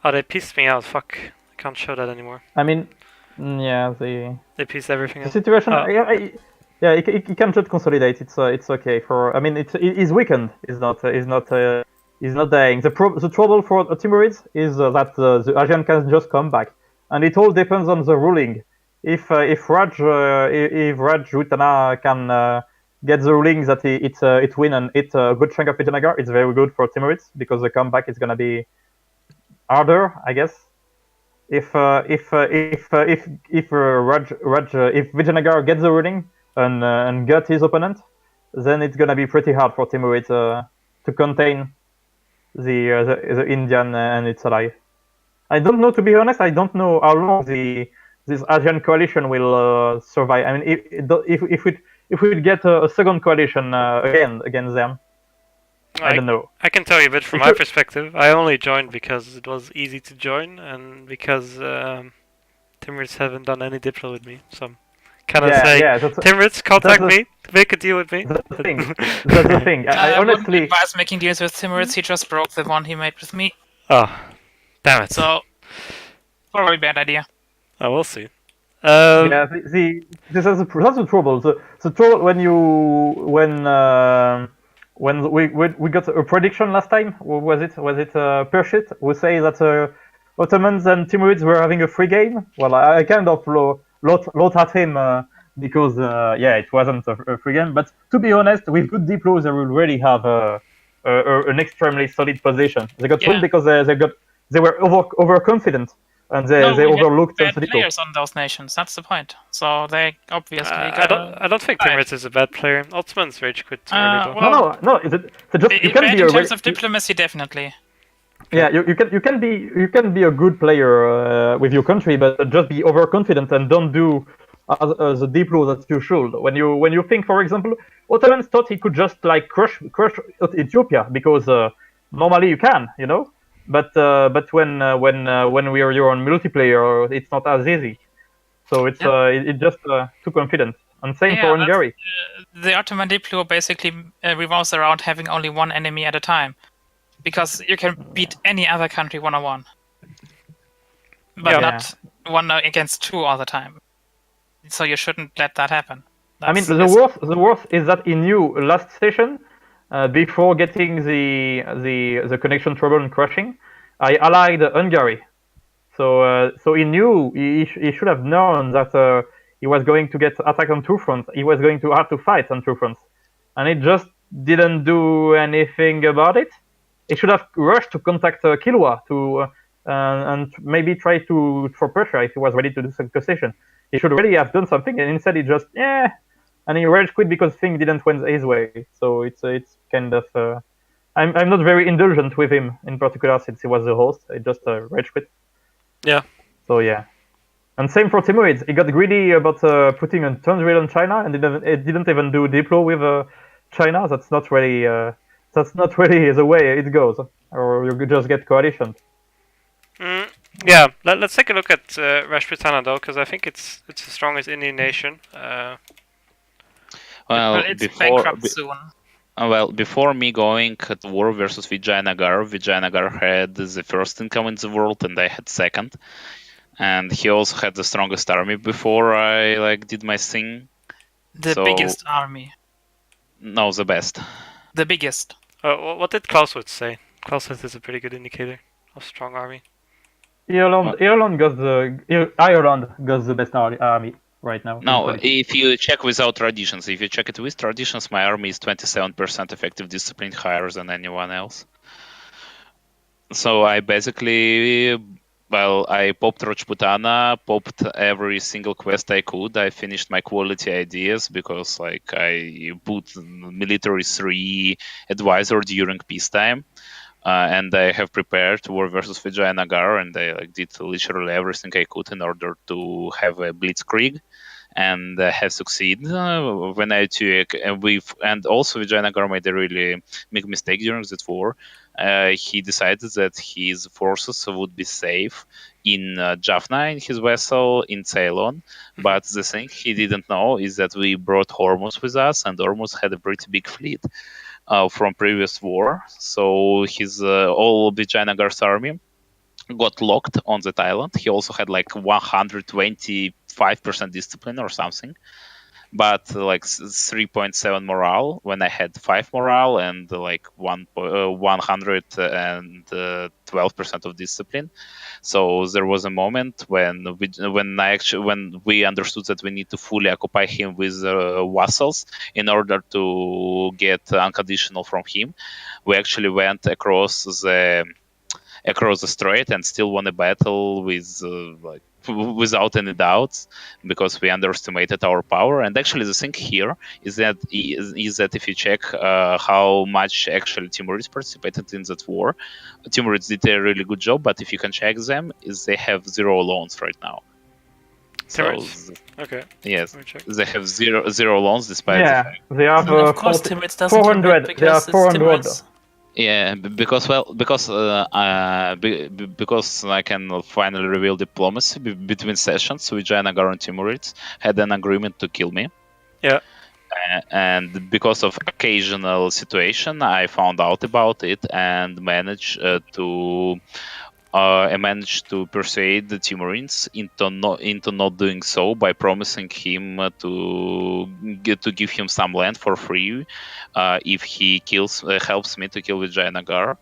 Oh, they pieced me out. Fuck. I can't show that anymore. I mean, yeah, they pieced everything out. The situation, he can just consolidate. It's okay for. I mean, he's weakened. He's not dying. The trouble for Timurids is that the Asian can just come back, and it all depends on the ruling. If Raj Utana can get the ruling that it win and hit a good chunk of Vijayanagar, it's very good for Timurids because the comeback is gonna be harder, I guess. If Vijayanagar gets the ruling and gut his opponent, then it's gonna be pretty hard for Timurids to contain the Indian and its ally. I don't know, to be honest. I don't know how long this Asian coalition will survive. I mean, if we get a second coalition again against them, I don't know. I can tell you a bit from my perspective. I only joined because it was easy to join and because Timurids haven't done any Diplo with me. So I'm kind of saying, Timurids, contact me, make a deal with me. That's the thing. That's the thing. I honestly advise making deals with Timurids. He just broke the one he made with me. Oh, damn it. So, probably a bad idea. Oh, we'll see. Yeah, that's the trouble. The trouble when we got a prediction last time, was it Pershit who say that Ottomans and Timurids were having a free game? Well, I kind of lot at him because it wasn't a free game. But to be honest, with good Diplo, they will really have an extremely solid position. They got win because they were overconfident. And they overlooked bad players on those nations. That's the point. So they obviously. I don't think Timurids is a bad player. Ottoman's rage quit. No. In terms of diplomacy, definitely. Yeah, you can be a good player with your country, but just be overconfident and don't do the diplo that you should. When you think, for example, Ottomans thought he could just like crush Ethiopia because normally you can, you know. But when you're on multiplayer, it's not as easy. So it's just too confident. And same for Hungary. The Ottoman diplo basically revolves around having only one enemy at a time, because you can beat any other country 1-on-1, but not one against two all the time. So you shouldn't let that happen. The worst is that he knew last session, before getting the connection trouble and crashing, I allied Hungary. So he knew he should have known that he was going to get attacked on two fronts. He was going to have to fight on two fronts, and he just didn't do anything about it. He should have rushed to contact Kilwa and maybe try to throw pressure if he was ready to do some concession. He should really have done something, and instead he just and he rage quit because things didn't went his way. So it's kind of I'm not very indulgent with him in particular since he was the host. I just rage quit. Yeah. So yeah, and same for Timoids. He got greedy about putting a turn drill on China, and it didn't even do diplo with China. That's not really the way it goes, or you just get coalition. Yeah, let's take a look at Rashputana though, because I think it's the strongest Indian nation. Well, it's bankrupt soon. Well, before me going to war versus Vijayanagar had the first income in the world, and I had second. And he also had the strongest army before I did my thing. The biggest army. No, the best. The biggest. What did Clausewitz say? Clausewitz is a pretty good indicator of strong army. Ireland got the best army right now. No, if you check without traditions, if you check it with traditions, my army is 27% effective discipline, higher than anyone else. So I basically, I popped Rajputana, popped every single quest I could. I finished my quality ideas because I put military 3 advisor during peacetime. And I have prepared war versus Vijayanagar, and I did literally everything I could in order to have a blitzkrieg, and have succeeded when I took. And also Vijayanagar made a really big mistake during that war. He decided that his forces would be safe in Jaffna, in his vessel in Ceylon. But the thing he didn't know is that we brought Hormuz with us, and Hormuz had a pretty big fleet from previous war. So his all Vijayanagar's army got locked on that island. He also had 125% discipline or something, but 3.7 morale when I had 5 morale and 112% of discipline. So there was a moment when we understood that we need to fully occupy him with vassals in order to get unconditional from him. We actually went across the strait and still won a battle with without any doubts, because we underestimated our power. And actually the thing here is that if you check how much actually Timurids participated in that war, Timurids did a really good job, but if you can check them, is they have 0 loans right now. Timurids? Okay. Yes, they have zero loans despite the fact. They have of course Timurids doesn't 400. They are 400. Yeah, because I can finally reveal diplomacy between sessions. Vijayanagar and Timurids had an agreement to kill me. Yeah. And because of occasional situation, I found out about it and managed to persuade the Timurids into not doing so by promising him to give him some land for free if he helps me to kill Vijayanagar.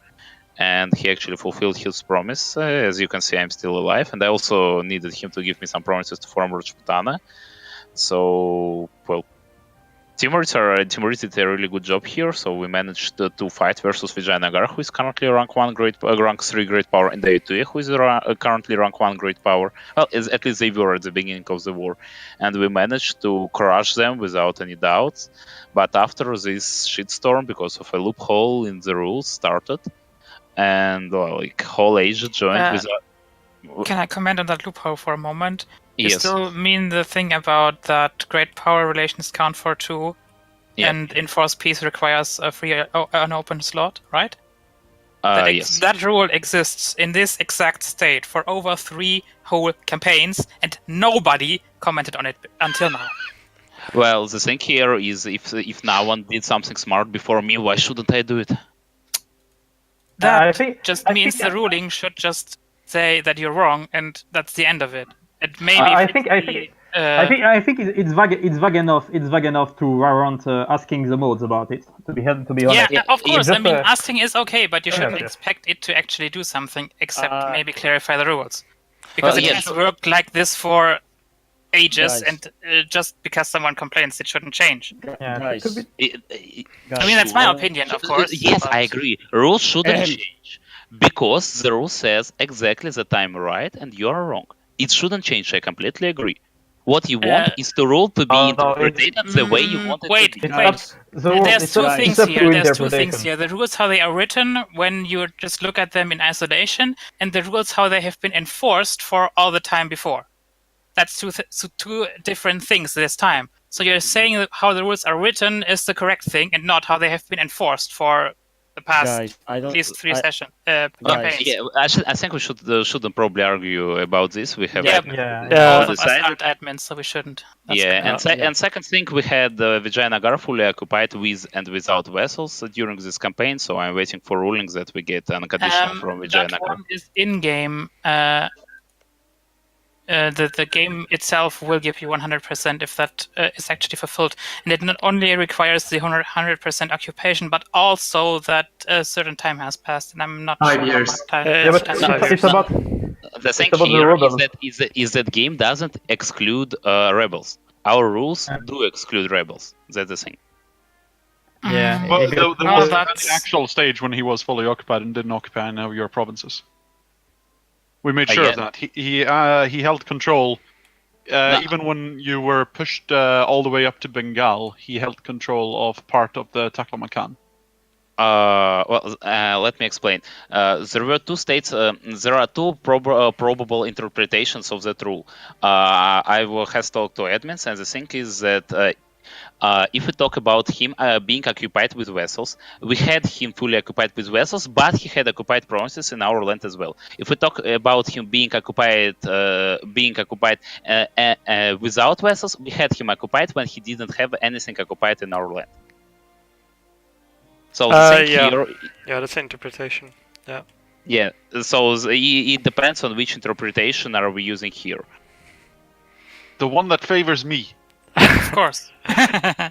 And he actually fulfilled his promise. As you can see, I'm still alive, and I also needed him to give me some promises to form Rajputana. So, Timurids did a really good job here, so we managed to fight versus Vijayanagar, who is currently rank 3 great power, and Ayutthaya, who is currently rank 1 great power. Well, at least they were at the beginning of the war. And we managed to crush them without any doubts. But after this shitstorm, because of a loophole in the rules started, and like whole Asia joined without. Can I comment on that loophole for a moment? You Yes. still mean the thing about that great power relations count for 2, and enforced peace requires a free, an open slot, right? Yes. That rule exists in this exact state for over 3 whole campaigns, and nobody commented on it until now. Well, the thing here is, if no one did something smart before me, why shouldn't I do it? That means the ruling should just say that you're wrong, and that's the end of it. It maybe. I think it's vague enough. It's vague enough to warrant asking the mods about it. To be honest. Yeah, of course. I mean, asking is okay, but you shouldn't expect it to actually do something except maybe clarify the rules, because it has worked like this for ages, and just because someone complains, it shouldn't change. Guys. I mean, that's my opinion, of course. Yes, I agree. Rules shouldn't change because the rule says exactly that I'm right and you're wrong. It shouldn't change. I completely agree. What you want is the rule to be interpreted the way you want it to be. There's two things here. There's 2 things here. The rules how they are written when you just look at them in isolation, and the rules how they have been enforced for all the time before. That's two different things this time. So you're saying that how the rules are written is the correct thing, and not how they have been enforced for the past at least 3 sessions. Campaigns. Yeah, I think we shouldn't probably argue about this. We have both of us aren't admins, so we shouldn't. That's and second thing, we had Vijayanagar fully occupied with and without vessels during this campaign. So I'm waiting for rulings that we get unconditional from Vijayanagar. That one is in game. The game itself will give you 100% if that is actually fulfilled, and it not only requires the 100% occupation, but also that a certain time has passed, and I'm not 5 sure years. how much time. It's about the thing here is that game doesn't exclude rebels. Our rules do exclude rebels. That's the thing. Yeah. But there was an actual stage when he was fully occupied and didn't occupy any of your provinces. We made sure of that. He held control, even when you were pushed all the way up to Bengal. He held control of part of the Taklamakan. Let me explain. There were 2 states. There are 2 probable interpretations of that rule. I has talked to admins, and the thing is that if we talk about him being occupied with vessels, we had him fully occupied with vessels, but he had occupied provinces in our land as well. If we talk about him being occupied without vessels, we had him occupied when he didn't have anything occupied in our land. So the thing here, that's an interpretation. Yeah. Yeah. So it depends on which interpretation are we using here. The one that favors me. Of course. I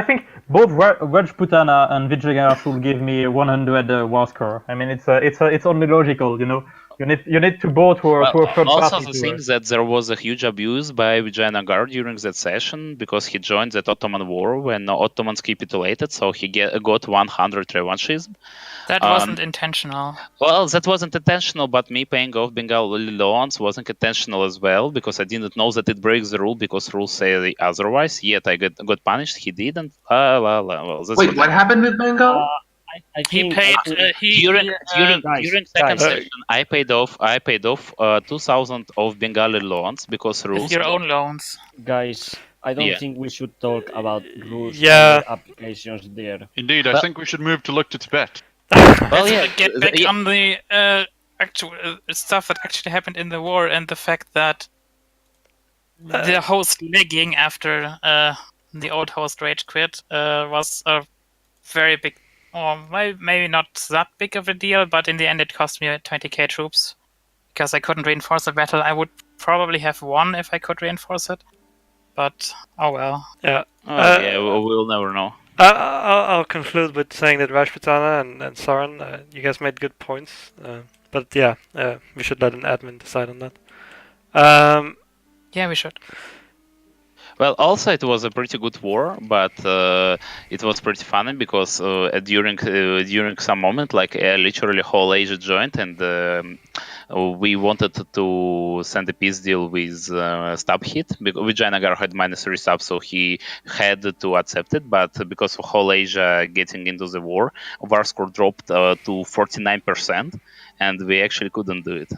think both Rajputana and Vijayanagar should give me 100 war score. I mean, it's only logical, you know. You need to go to a third party. Also, the thing that there was a huge abuse by Vijayanagar during that session because he joined that Ottoman War when the Ottomans capitulated, so he got 100 revanchism. That wasn't intentional. Well, that wasn't intentional, but me paying off Bengali loans wasn't intentional as well because I didn't know that it breaks the rule because rules say otherwise. Yet I got punished. He didn't. Wait, what happened with Bengal? He paid during second session. I paid off 2,000 of Bengali loans because rules. With your own loans, guys. I don't think we should talk about rules and applications there. Indeed, I think we should move to look to Tibet. Well, get back on the actual stuff that actually happened in the war and the fact that the host legging after the old host rage quit was a very big, or maybe not that big of a deal, but in the end it cost me 20k troops because I couldn't reinforce the battle. I would probably have won if I could reinforce it, but oh well. Yeah. We'll never know. I'll conclude with saying that Rajputana and Soren, you guys made good points, but yeah, we should let an admin decide on that. Yeah, we should. Well, also it was a pretty good war, but it was pretty funny because during some moment, like literally whole Asia joined, and we wanted to send a peace deal with Stabhit because Vijayanagar had -3 sub, so he had to accept it. But because of whole Asia getting into the war score dropped to 49%, and we actually couldn't do it.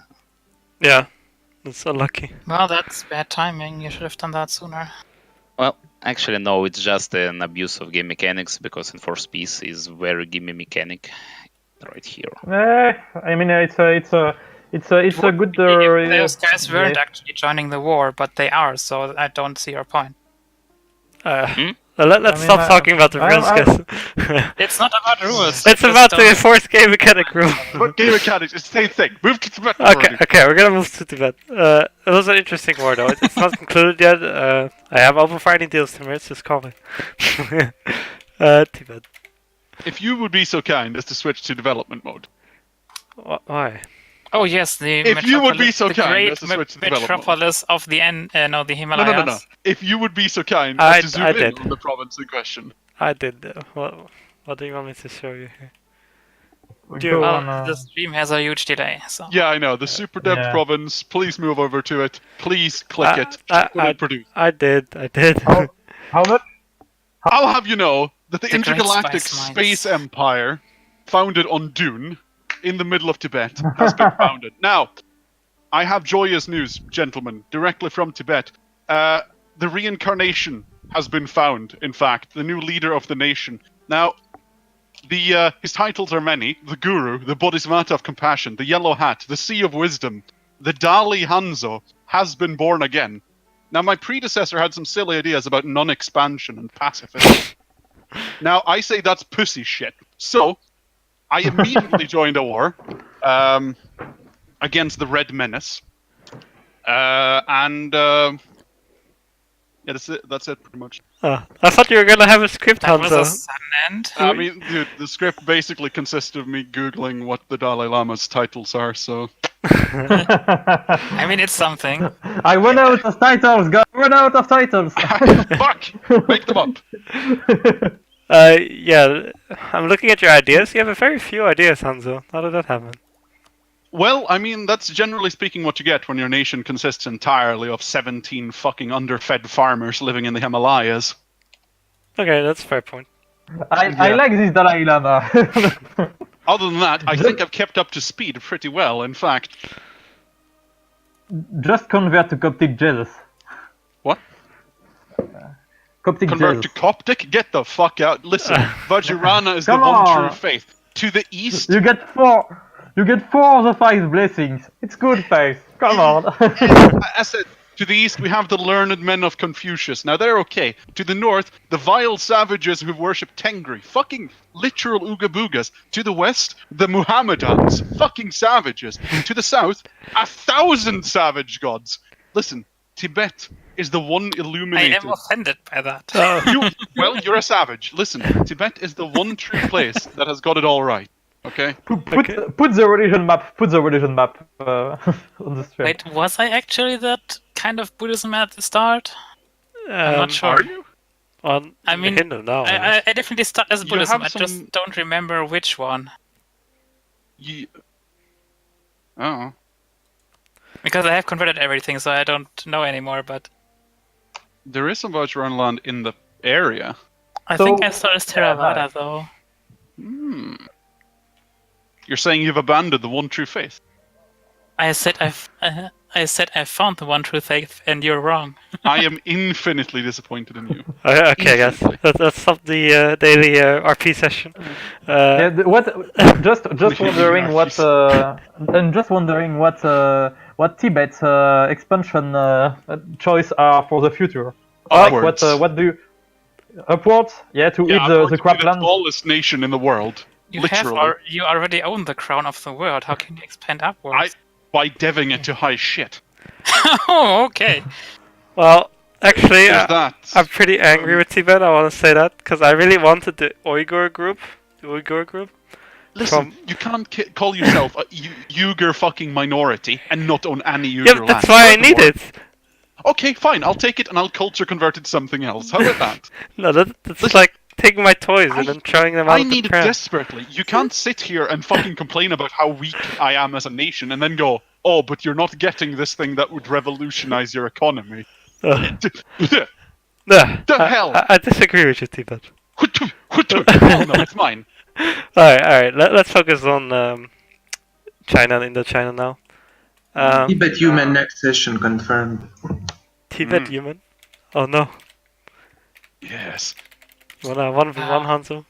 Yeah, that's unlucky. Well, that's bad timing. You should have done that sooner. Well, actually, no. It's just an abuse of game mechanics because Enforced Peace is very gimme mechanic right here. I mean, it's a good. Those guys weren't actually joining the war, but they are, so I don't see your point. Let's stop talking about the rules, guys. It's not about rules. It's about the enforced game mechanic rule. What game mechanics? It's the same thing. Move to Tibet. Okay, we're gonna move to Tibet. It was an interesting war, though. It's not concluded yet. I have open for any deals, Timur. Just call me. Tibet. If you would be so kind as to switch to development mode. Why? Oh yes, if you would be so kind as to switch to development metropolis of the the Himalayas. No. If you would be so kind as to zoom in on the province in question. I did. What do you want me to show you here? The stream has a huge delay. So. Yeah, I know. The super dev province. Please move over to it. Please click it. I did. How much? I'll have you know that the intergalactic space empire, founded on Dune, in the middle of Tibet, has been founded. Now, I have joyous news, gentlemen, directly from Tibet. The reincarnation has been found, in fact, the new leader of the nation. Now, his titles are many. The Guru, the Bodhisattva of Compassion, the Yellow Hat, the Sea of Wisdom, the Dali Hanzo has been born again. Now, my predecessor had some silly ideas about non-expansion and pacifism. Now, I say that's pussy shit. So, I immediately joined a war against the Red Menace. Yeah, that's it pretty much. I thought you were gonna have a script, That was Hanzo. a sudden end. I mean, dude, the script basically consisted of me Googling what the Dalai Lama's titles are, so... I mean, it's something. I run out of titles, guys! Run out of titles! Fuck! Make them up! Yeah, I'm looking at your ideas. You have a very few ideas, Hanzo. How did that happen? Well, I mean, that's generally speaking what you get when your nation consists entirely of 17 fucking underfed farmers living in the Himalayas. Okay, that's a fair point. I like this Dalai Lama. Other than that, I think I've kept up to speed pretty well, in fact. Just convert to Coptic Jesus. What? Coptic Convert Jesus. to Coptic? Get the fuck out. Listen, Vajrayana is the Come one on. true faith. To the east... You get 4 of the 5 blessings. It's good faith. Come on. I said, to the east we have the learned men of Confucius. Now they're okay. To the north, the vile savages who worship Tengri. Fucking literal Ooga Boogas. To the west, the Muhammadans. Fucking savages. To the south, 1,000 savage gods. Listen, Tibet is the one illuminated... I am offended by that. You're a savage. Listen, Tibet is the one true place that has got it all right. Okay. Put the religion map. Put the religion map on the stream. Wait, was I actually that kind of Buddhism at the start? I'm not sure. Are you? I mean, Hindu now. I definitely started as Buddhism. I some- just don't remember which one. Oh. Because I have converted everything, so I don't know anymore, but... There is some Vajrayana land in the area. I think I started as Theravada, though. You're saying you've abandoned the one true faith? I said I found the one true faith, and you're wrong. I am infinitely disappointed in you. Okay, guys. Let's stop the daily RP session. Just wondering what and just wondering what Tibet's expansion choice are for the future. Upwards. Like what do you upwards? Yeah, to eat the cropland. The tallest nation in the world. You already own the crown of the world. How can you expand upwards? By deving it to high shit. Oh, okay. Well, actually, that. I'm pretty angry with Tibet. I want to say that because I really wanted the Uyghur group. Listen, you can't call yourself a Uyghur fucking minority and not own any Uyghur Yeah, land. that's why I need it. Okay, fine, I'll take it and I'll culture convert it to something else. How about that? No, that's Listen, like taking my toys and then throwing them out I of the need it pram. desperately. You can't sit here and fucking complain about how weak I am as a nation and then go, oh, but you're not getting this thing that would revolutionize your economy. No, The hell? I disagree with you, T-Bot. Oh, no, it's mine. Alright. Let's focus on China and Indochina now. Tibet human next session confirmed. Tibet human? Oh no. Yes. You wanna 1v1, Hanzo?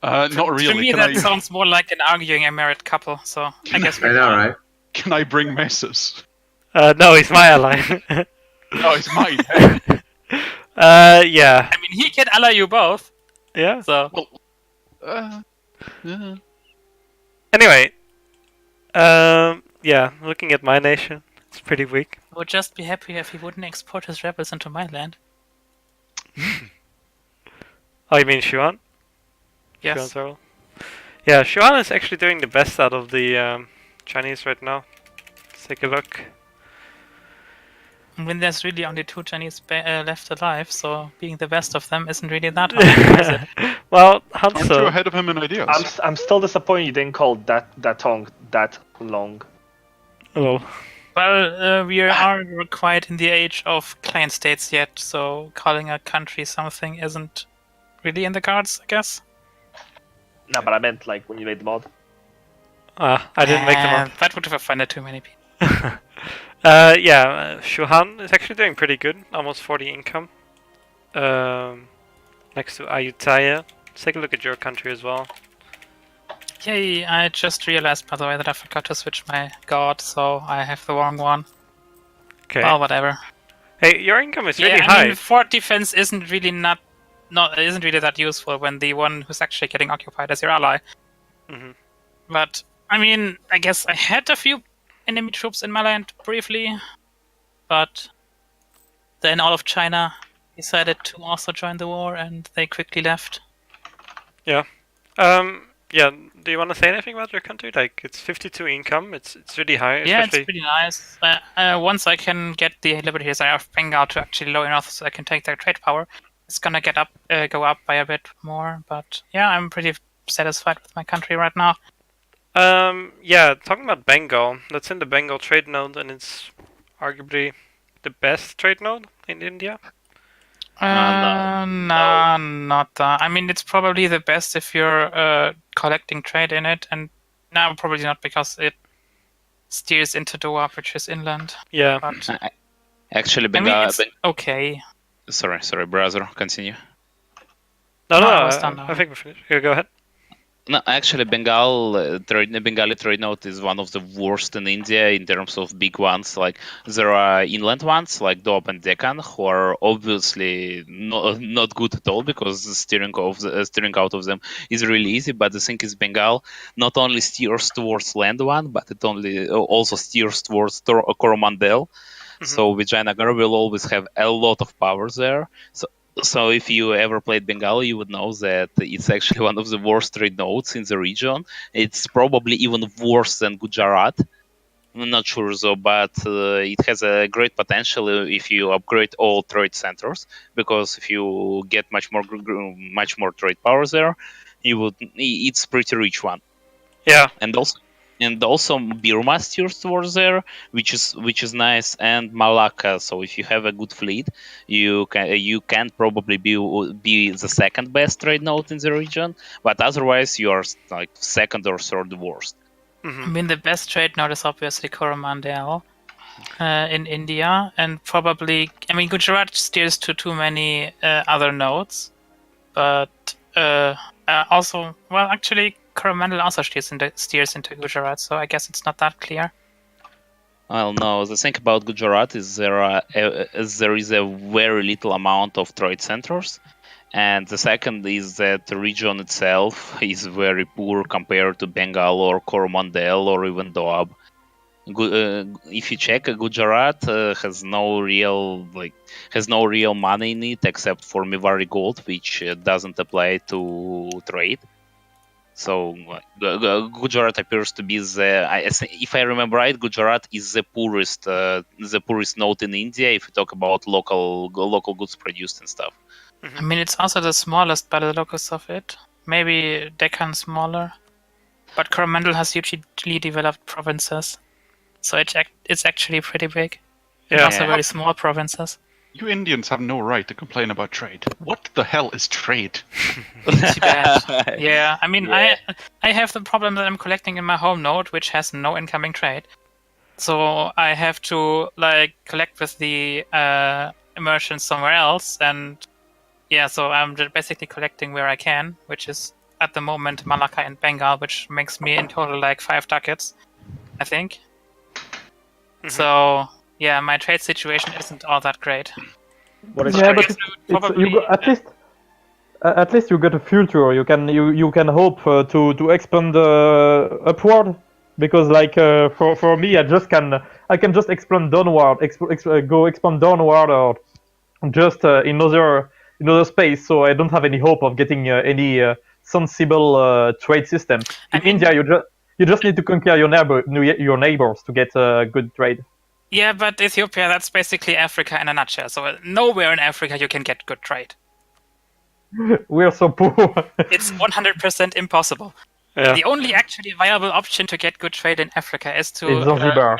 Not really. To me, Can that I, sounds more like an arguing a married couple. So I guess I know, right? Can I bring messes? No, he's my ally. No, it's mine. Yeah. I mean, he can ally you both. Yeah. So Anyway. Yeah, looking at my nation, it's pretty weak. I would just be happy if he wouldn't export his rebels into my land. Oh, you mean Xuan? Yes. Xuan's rebel? Yeah, Xuan is actually doing the best out of the Chinese right now. Let's take a look. I mean, there's really only 2 Chinese left alive, so being the best of them isn't really that hard, is it? Well, Aren't you Hanzo. ahead of him in ideas? I'm still disappointed you didn't call that tongue that long. Hello. Well, we aren't quite in the age of client states yet, so calling a country something isn't really in the cards, I guess. No, but I meant like when you made the mod. I didn't make them up. That would have offended too many people. Yeah, Shuhan is actually doing pretty good, almost 40 income. Next to Ayutthaya. Let's take a look at your country as well. Yay, I just realized, by the way, that I forgot to switch my god, so I have the wrong one. Okay. Well, whatever. Hey, your income is really I high. mean, fort defense isn't really isn't really that useful when the one who's actually getting occupied is your ally. Mm-hmm. But I mean, I guess I had a few enemy troops in my land briefly, but then all of China decided to also join the war, and they quickly left. Yeah. Yeah. Do you want to say anything about your country? Like, it's 52 income. It's really high. Yeah, Especially... it's pretty nice. Once I can get the liberties I have Bengal to actually low enough so I can take their trade power, it's gonna go up by a bit more. But yeah, I'm pretty satisfied with my country right now. Yeah, talking about Bengal, that's in the Bengal trade node, and it's arguably the best trade node in India. No, not that. I mean, it's probably the best if you're collecting trade in it, and now probably not because it steers into Doha, which is inland. Yeah. But, Actually, I Bengal. mean, it's okay. Sorry, brother. Continue. No, I I think we're finished. Go ahead. No, actually, Bengali trade node is one of the worst in India in terms of big ones. Like, there are inland ones like Doab and Deccan who are obviously not good at all because the steering out of them is really easy. But the thing is, Bengal not only steers towards land one, but it also steers towards Coromandel. Mm-hmm. So Vijayanagar will always have a lot of power there. So if you ever played Bengal, you would know that it's actually one of the worst trade nodes in the region. It's probably even worse than Gujarat. I'm not sure though, but it has a great potential if you upgrade all trade centers. Because if you get much more trade power there, it's pretty rich one. Yeah. And also Burma steers towards there, which is nice, and Malacca. So if you have a good fleet, you can probably be the second best trade node in the region, but otherwise you are like second or third worst. Mm-hmm. I mean, the best trade node is obviously Coromandel in India, and probably Gujarat steers to too many other nodes, but also, well, actually, Coromandel also steers into Gujarat, so I guess it's not that clear. Well, no. The thing about Gujarat is there is a very little amount of trade centers, and the second is that the region itself is very poor compared to Bengal or Coromandel or even Doab. If you check, Gujarat has no real money in it except for Mevari gold, which doesn't apply to trade. So Gujarat appears to be if I remember right, Gujarat is the poorest node in India if you talk about local goods produced and stuff. I mean, it's also the smallest by the locus of it. Maybe Deccan smaller, but Coromandel has hugely developed provinces, so it's actually pretty big. And also very small provinces. You Indians have no right to complain about trade. What the hell is trade? Too bad. Yeah, I mean, I have the problem that I'm collecting in my home node, which has no incoming trade. So I have to collect with the immersion somewhere else, and yeah, so I'm just basically collecting where I can, which is at the moment Malacca and Bengal, which makes me in total 5 ducats, I think. Mm-hmm. So yeah, my trade situation isn't all that great. But at least you get a future. You can hope to expand upward, because for me, I can just expand downward, expand downward, or just in other space. So I don't have any hope of getting any sensible trade system. In India, you just need to conquer your neighbors to get good trade. Yeah, but Ethiopia, that's basically Africa in a nutshell. So nowhere in Africa you can get good trade. We're so poor. It's 100% impossible. Yeah. The only actually viable option to get good trade in Africa is to Zanzibar,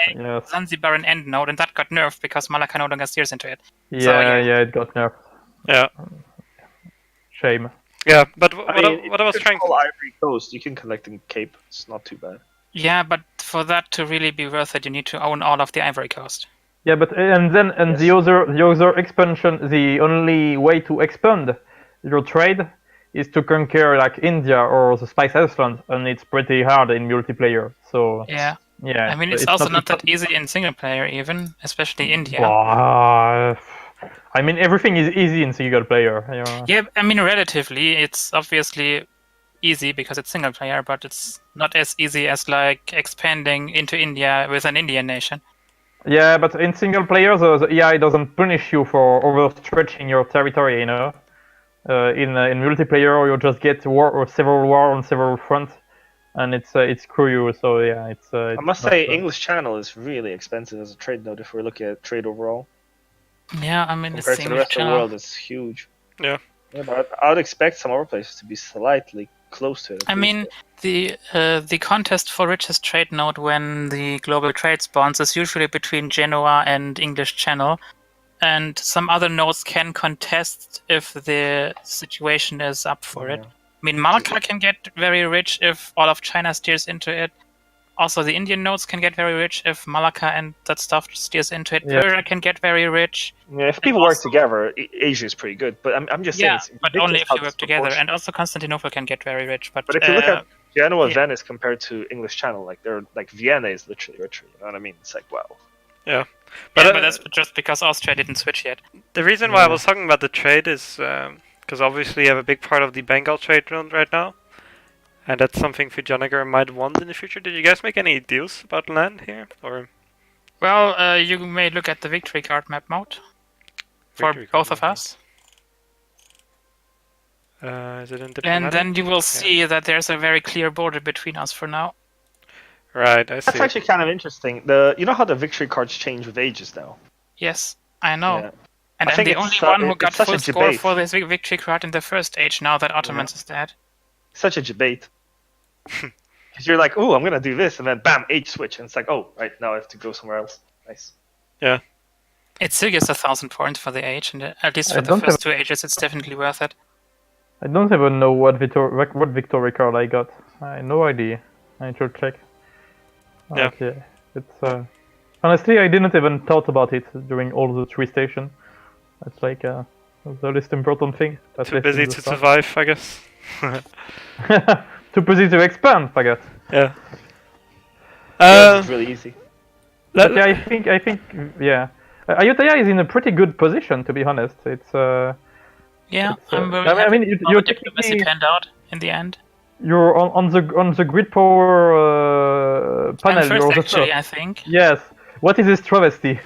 Zanzibar an end node, and that got nerfed because Malacca no longer steers into it. Yeah, so, it got nerfed. Yeah. Shame. Yeah, but what I was trying... Ivory Coast, you can collect in Cape. It's not too bad. Yeah, but for that to really be worth it, you need to own all of the Ivory Coast. Yeah, but the other expansion, the only way to expand your trade is to conquer India or the Spice Islands, and it's pretty hard in multiplayer. So yeah. I mean, it's also not that easy in single player, even, especially India. I mean, everything is easy in single player. Yeah, I mean, relatively, it's obviously easy because it's single player, but it's not as easy as expanding into India with an Indian nation. Yeah, but in single player, the AI doesn't punish you for overstretching your territory. In multiplayer, you just get several war on several fronts, and it's screw you. So yeah, it's. I must say, English Channel is really expensive as a trade node if we're looking at trade overall. Yeah, I mean, compared to the rest of the world, it's huge. Yeah. Yeah, but I would expect some other places to be slightly close to it. I mean, the contest for richest trade node when the global trade spawns is usually between Genoa and English Channel, and some other nodes can contest if the situation is up for it. I mean, Malacca can get very rich if all of China steers into it. Also, the Indian nodes can get very rich if Malacca and that stuff steers into it. Yeah. Persia can get very rich. Yeah, if people work together, Asia is pretty good. But I'm just saying, but only if you work together. And also, Constantinople can get very rich. But if you look at Genoa, Venice compared to English Channel, they're Vienna is literally richer. You know what I mean? It's wow. Yeah, but that's just because Austria didn't switch yet. The reason why I was talking about the trade is because obviously you have a big part of the Bengal trade round right now. And that's something Vijayanagar might want in the future. Did you guys make any deals about land here? Or? Well, you may look at the victory card map mode for both of us. Is it in diplomatic? And then you will see that there's a very clear border between us for now. Right, I see. That's actually kind of interesting. You know how the victory cards change with ages now? Yes, I know. Yeah. And I'm the only one who got full score for this victory card in the first age now that Ottomans is dead. Such a debate. Because you're oh, I'm gonna do this, and then bam, age switch, and it's oh, right, now I have to go somewhere else. Nice. Yeah. It still gives 1,000 points for the age, and at least for the first 2 ages, it's definitely worth it. I don't even know what victory card I got. I have no idea. I should check. Yeah. Okay. It's honestly, I didn't even thought about it during all the 3 stations. It's the least important thing. Too busy to survive, I guess. Too busy to expand, I guess. Yeah. It's really easy. But yeah, I think, Ayutthaya is in a pretty good position, to be honest. It's I'm very happy how the diplomacy panned out in the end. You're on the grid power panel. I'm first, actually, I think. Yes. What is this travesty?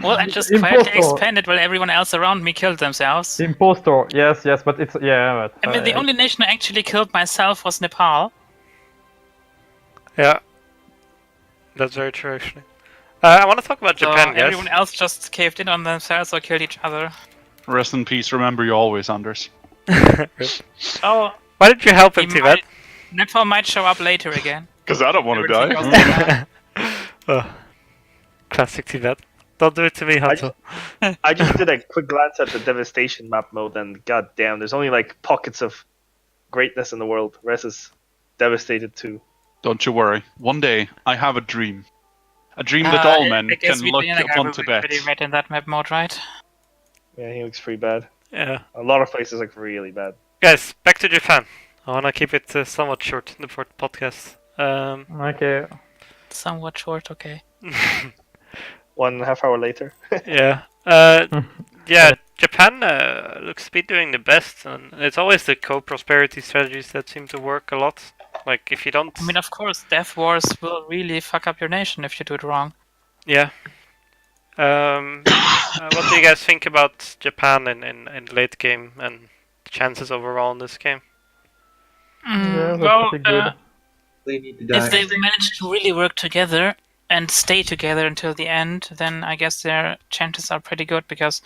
Well, I just quietly expanded while everyone else around me killed themselves. Impostor, yes, but it's yeah. But, I mean, the only nation I actually killed myself was Nepal. Yeah, that's very true, actually. I want to talk about Japan, guys. Everyone else just caved in on themselves or killed each other. Rest in peace. Remember you always, Anders. Oh, why did you help him, Tibet? Nepal might show up later again. Because I don't want to die. Oh, classic Tibet. Don't do it to me, Hanzo. I just did a quick glance at the devastation map mode, and goddamn, there's only like pockets of greatness in the world. The rest is devastated too. Don't you worry. One day I have a dream. A dream that all men can look upon Tibet. Pretty red in that map mode, right? Yeah, he looks pretty bad. Yeah. A lot of places look really bad. Guys, back to Japan. I want to keep it somewhat short in the podcast. Okay. Somewhat short, okay. 1.5 hours later. Yeah. Japan looks to be doing the best, and it's always the co-prosperity strategies that seem to work a lot. Like, if you don't... I mean, of course, death wars will really fuck up your nation if you do it wrong. Yeah. What do you guys think about Japan in late game and chances overall in this game? Well, They need to die. if they manage to really work together and stay together until the end, then I guess their chances are pretty good, because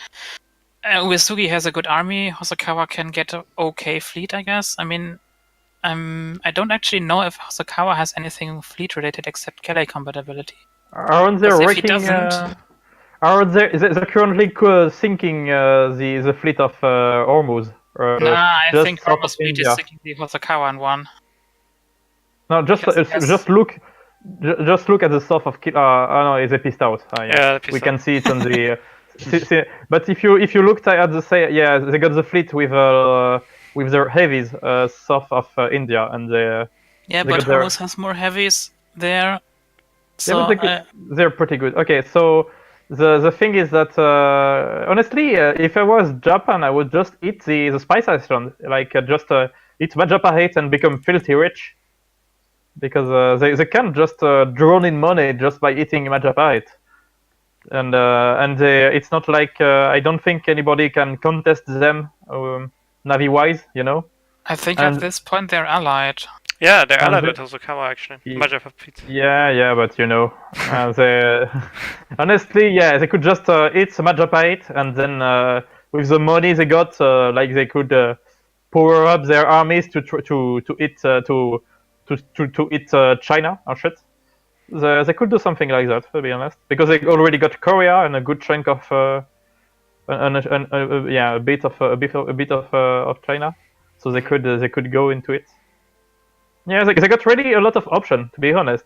Uesugi has a good army, Hosokawa can get an okay fleet, I guess. I mean, I don't actually know if Hosokawa has anything fleet related except Galley compatibility. Aren't they Because if he wrecking? doesn't- They're currently sinking the fleet of Hormuz? Nah, I just think south Hormuz of fleet India. is sinking the Hosokawa one. No, just look at the south of. Oh no, it's pissed out. Yeah, we can see it on the. But if you look at the they got the fleet with their heavies south of India, and Yeah, they but got their- Hormuz has more heavies there. So, yeah, but they're pretty good. Okay, so the thing is that honestly, if I was Japan, I would just eat the Spice Island, like just eat Majapa hate and become filthy rich, because they can just drown in money just by eating Majapa hate, and it's not like I don't think anybody can contest them navy wise, you know. I think and- at this point they're allied. Yeah, they're allied the- with Hosokawa, actually. Ye- Majapa fleet. Yeah, but you know, they honestly, they could just eat Majapa hate, and then with the money they got, like they could power up their armies to eat China or shit. They could do something like that, to be honest, because they already got Korea and a good chunk of a bit of China, so they could go into it. Yeah, they got really a lot of options, to be honest,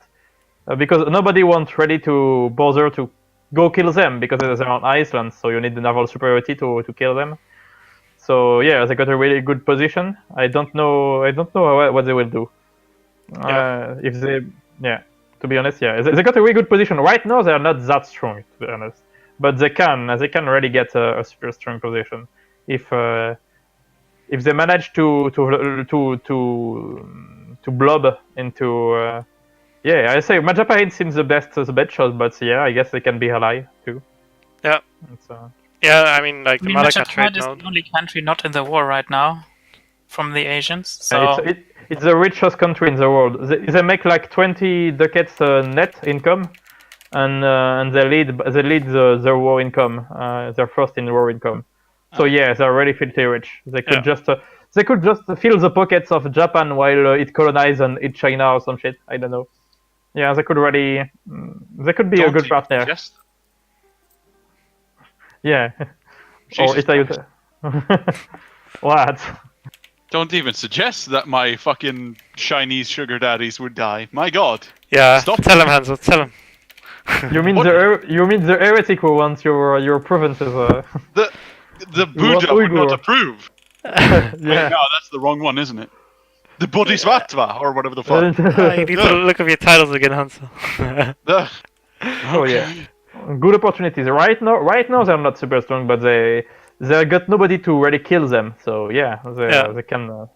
because nobody wants really to bother to go kill them because they're on Iceland, so you need the naval superiority to kill them. So yeah, they got a really good position. I don't know what they will do. If they, to be honest, they got a really good position. Right now, they are not that strong, to be honest, but they can really get a super strong position if they manage to blob into. I say Majapa hate seems the best shot, but I guess they can be ally too. Yeah. Yeah, I mean, like, the Malacca trade is node. the only country not in the war right now from the Asians. So It's the richest country in the world. They make like 20 ducats net income, and they lead their war income, their first in war income. So they're really filthy rich. They could just fill the pockets of Japan while it colonize and eat China or some shit. I don't know. Yeah, they could really. They could be a good partner. Just... Yeah. Jesus Italy. What? Don't even suggest that my fucking Chinese sugar daddies would die. My God. Yeah, Stop. tell him, Hanzo, tell him. You mean the heretic who wants your provinces? The Buddha would not approve. Yeah. Wait, no, that's the wrong one, isn't it? The Bodhisattva, or whatever the fuck. You need to look up your titles again, Hanzo. Oh yeah, good opportunities. Right now they're not super strong, but they got nobody to really kill them. So they can.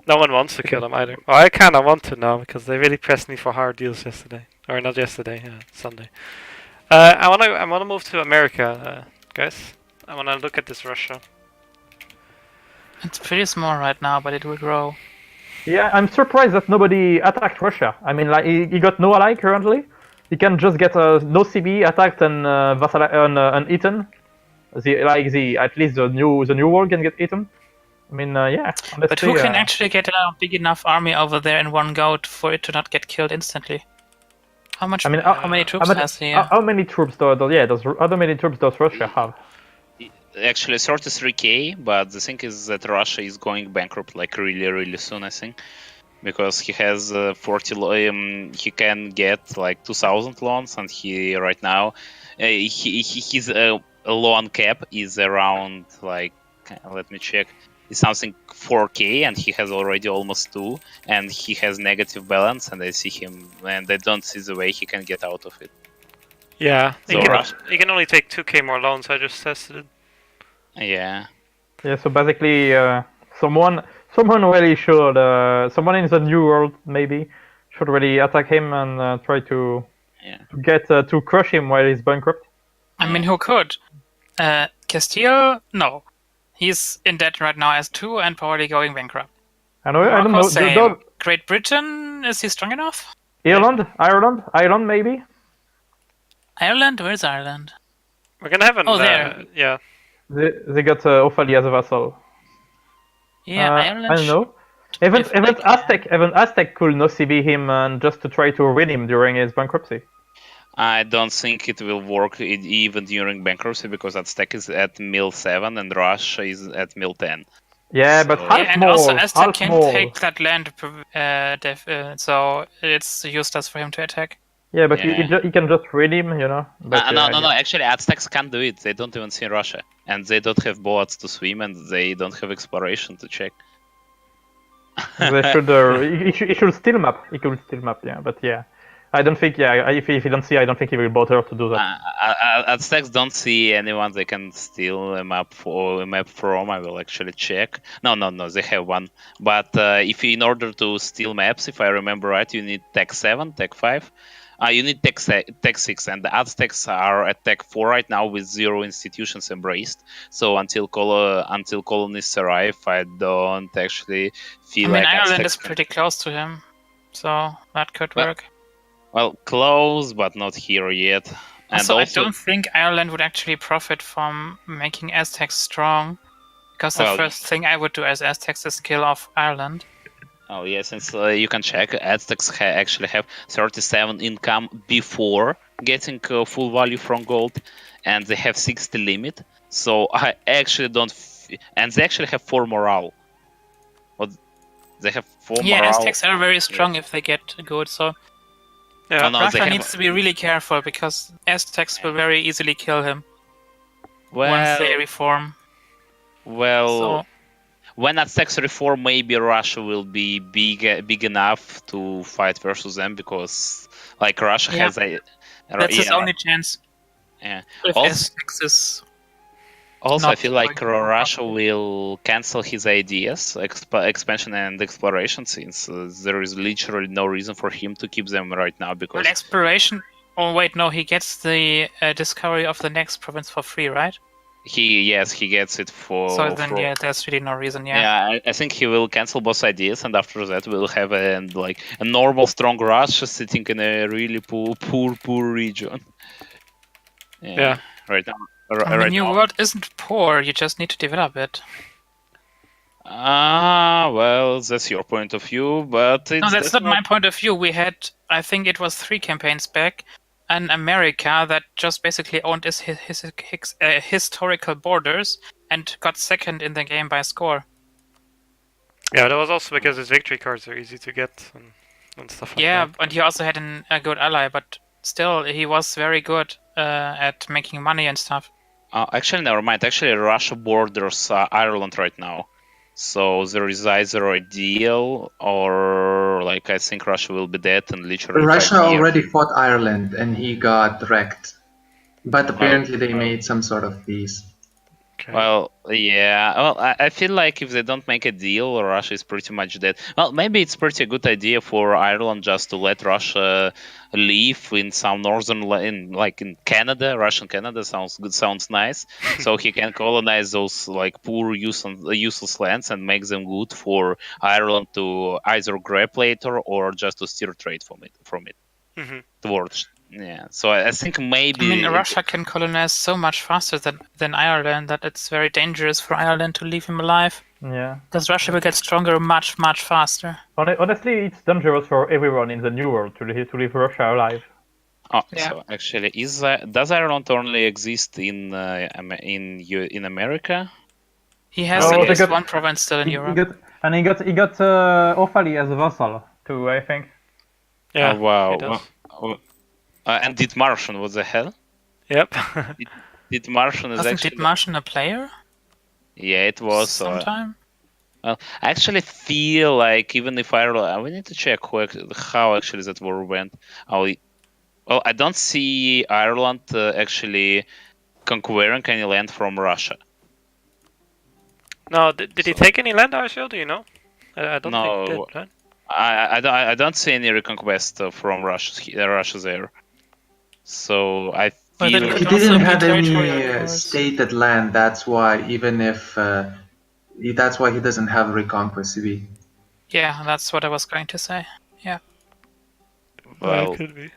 No one wants to kill them either. Oh, I kinda want to now because they really pressed me for hard deals yesterday, or not yesterday, Sunday. I wanna move to America, guys. I wanna look at this Russia. It's pretty small right now, but it will grow. Yeah, I'm surprised that nobody attacked Russia. I mean, like he got no ally currently. He can just get no CB attacked and eaten. At least the new world can get eaten. I mean, yeah. Honestly, but who can actually get a big enough army over there in one go for it to not get killed instantly? How much? How many troops has he? How many troops how many troops does Russia have? Actually, 33k, but the thing is that Russia is going bankrupt like really soon, I think, because he has 40. He can get like 2,000 loans, and he right now, his loan cap is around like, let me check, is something 4k, and he has already almost 2, and he has negative balance, and I see him, and I don't see the way he can get out of it. Yeah, So he can only take 2k more loans. I just tested it. Yeah. Yeah. So basically, someone really should, someone in the new world maybe should really attack him and try to get to crush him while he's bankrupt. I mean, who could? Castile? No. He's in debt right now as 2 and probably going bankrupt. I don't know. Same. Great Britain, is he strong enough? Ireland maybe. Ireland? Where's Ireland? We're gonna have an. There. Yeah. They got Ophalia as a vassal. Yeah, Ireland. I don't know. Even Aztec could no CB him and just to try to win him during his bankruptcy. I don't think it will work even during bankruptcy because Aztec is at mil 7 and Russia is at mil 10. Yeah, but also Aztec can take that land, so it's useless for him to attack. Yeah, but you can just win him, you know. But, no. Actually, Aztecs can't do it. They don't even see Russia, and they don't have boats to swim, and they don't have exploration to check. They should. He should still map. He could still map. Yeah, but yeah, I don't think. Yeah, if he don't see, I don't think he will bother to do that. Aztecs don't see anyone they can steal a map from. I will actually check. No. They have one. But if in order to steal maps, if I remember right, you need Tech 7, Tech 5. You need Tech 6, and the Aztecs are at Tech 4 right now with 0 institutions embraced. So until colonists arrive, I don't actually feel like Ireland is pretty close to him, so that could work. Well, close, but not here yet. And also, I don't think Ireland would actually profit from making Aztecs strong, because the first thing I would do as Aztecs is kill off Ireland. Oh yeah, since you can check, Aztecs actually have 37 income before getting full value from gold, and they have 60 limit. So I actually don't, and they actually have 4 morale. They have 4 morale. Yeah, Aztecs are very strong if they get good. So Russia needs to be really careful because Aztecs will very easily kill him once they reform. When Aztecs reform, maybe Russia will be big enough to fight versus them because, like, Russia has a. That's his only chance. Yeah. If Aztecs is. Also, I feel like Russia will cancel his ideas, expansion and exploration, since there is literally no reason for him to keep them right now. Because exploration. Oh wait, no, he gets the discovery of the next province for free, right? He gets it for. So then, there's really no reason. Yeah, I think he will cancel both ideas, and after that, we'll have a normal strong Russia sitting in a really poor region. Yeah. Right now. The new world isn't poor. You just need to develop it. Well, that's your point of view, but that's not my point of view. We had, I think it was 3 campaigns back, an America that just basically owned his historical borders and got second in the game by score. Yeah, that was also because his victory cards are easy to get and stuff like that. Yeah, and he also had a good ally, but still, he was very good at making money and stuff. Actually, never mind. Actually, Russia borders Ireland right now. So there is either a deal or, I think Russia will be dead and literally. Russia already fought Ireland and he got wrecked. But apparently they made some sort of peace. Okay. Well, yeah. Well, I feel like if they don't make a deal, Russia is pretty much dead. Well, maybe it's pretty good idea for Ireland just to let Russia live in some in Canada. Russian Canada sounds good, sounds nice. So he can colonize those like poor useless lands and make them good for Ireland to either grab later or just to steer trade from it hmm towards. Yeah. So I think maybe. I mean, Russia can colonize so much faster than Ireland that it's very dangerous for Ireland to leave him alive. Yeah. Because Russia will get stronger much, much faster. Honestly, it's dangerous for everyone in the New World to leave Russia alive. Oh, Yeah. so actually, does Ireland only exist in America? He has Oh, at they least got- one province still in He Europe. got Offaly as a vassal too, I think. Yeah. Oh, wow. It does. And Dithmarschen, what the hell? Yep. Dithmarschen is Wasn't actually. Dithmarschen a player? Yeah, it was. Sometime? Well, I actually feel like even if Ireland, we need to check how actually that war went. Well, I don't see Ireland actually conquering any land from Russia. No, did he take any land, Arshil? Do you know? I don't No. think he did, right? I don't see any reconquest from Russia there. So I Well, feel then He could also didn't be have territorial any wars. stated land. That's why that's why he doesn't have reconquest. Yeah, that's what I was going to say. Yeah. well. Could be.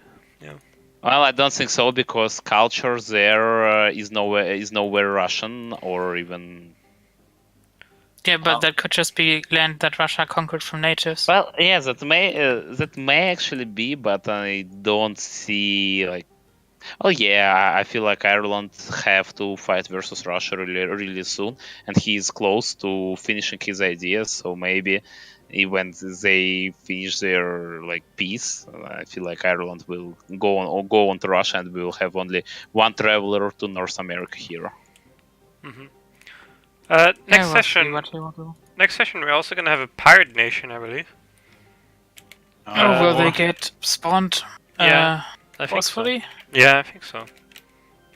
Well, I don't think so because culture there is nowhere Russian or even. Yeah, but that could just be land that Russia conquered from natives. Well, yeah, that may actually be, but I don't see like. Oh yeah, I feel like Ireland have to fight versus Russia really soon, and he is close to finishing his ideas. So maybe when they finish their like peace, I feel like Ireland will go on to Russia, and we will have only one traveler to North America here. Next session. Next session, we're also gonna have a pirate nation, I believe. Will they get spawned? Yeah, I think so. Forcefully? Yeah, I think so.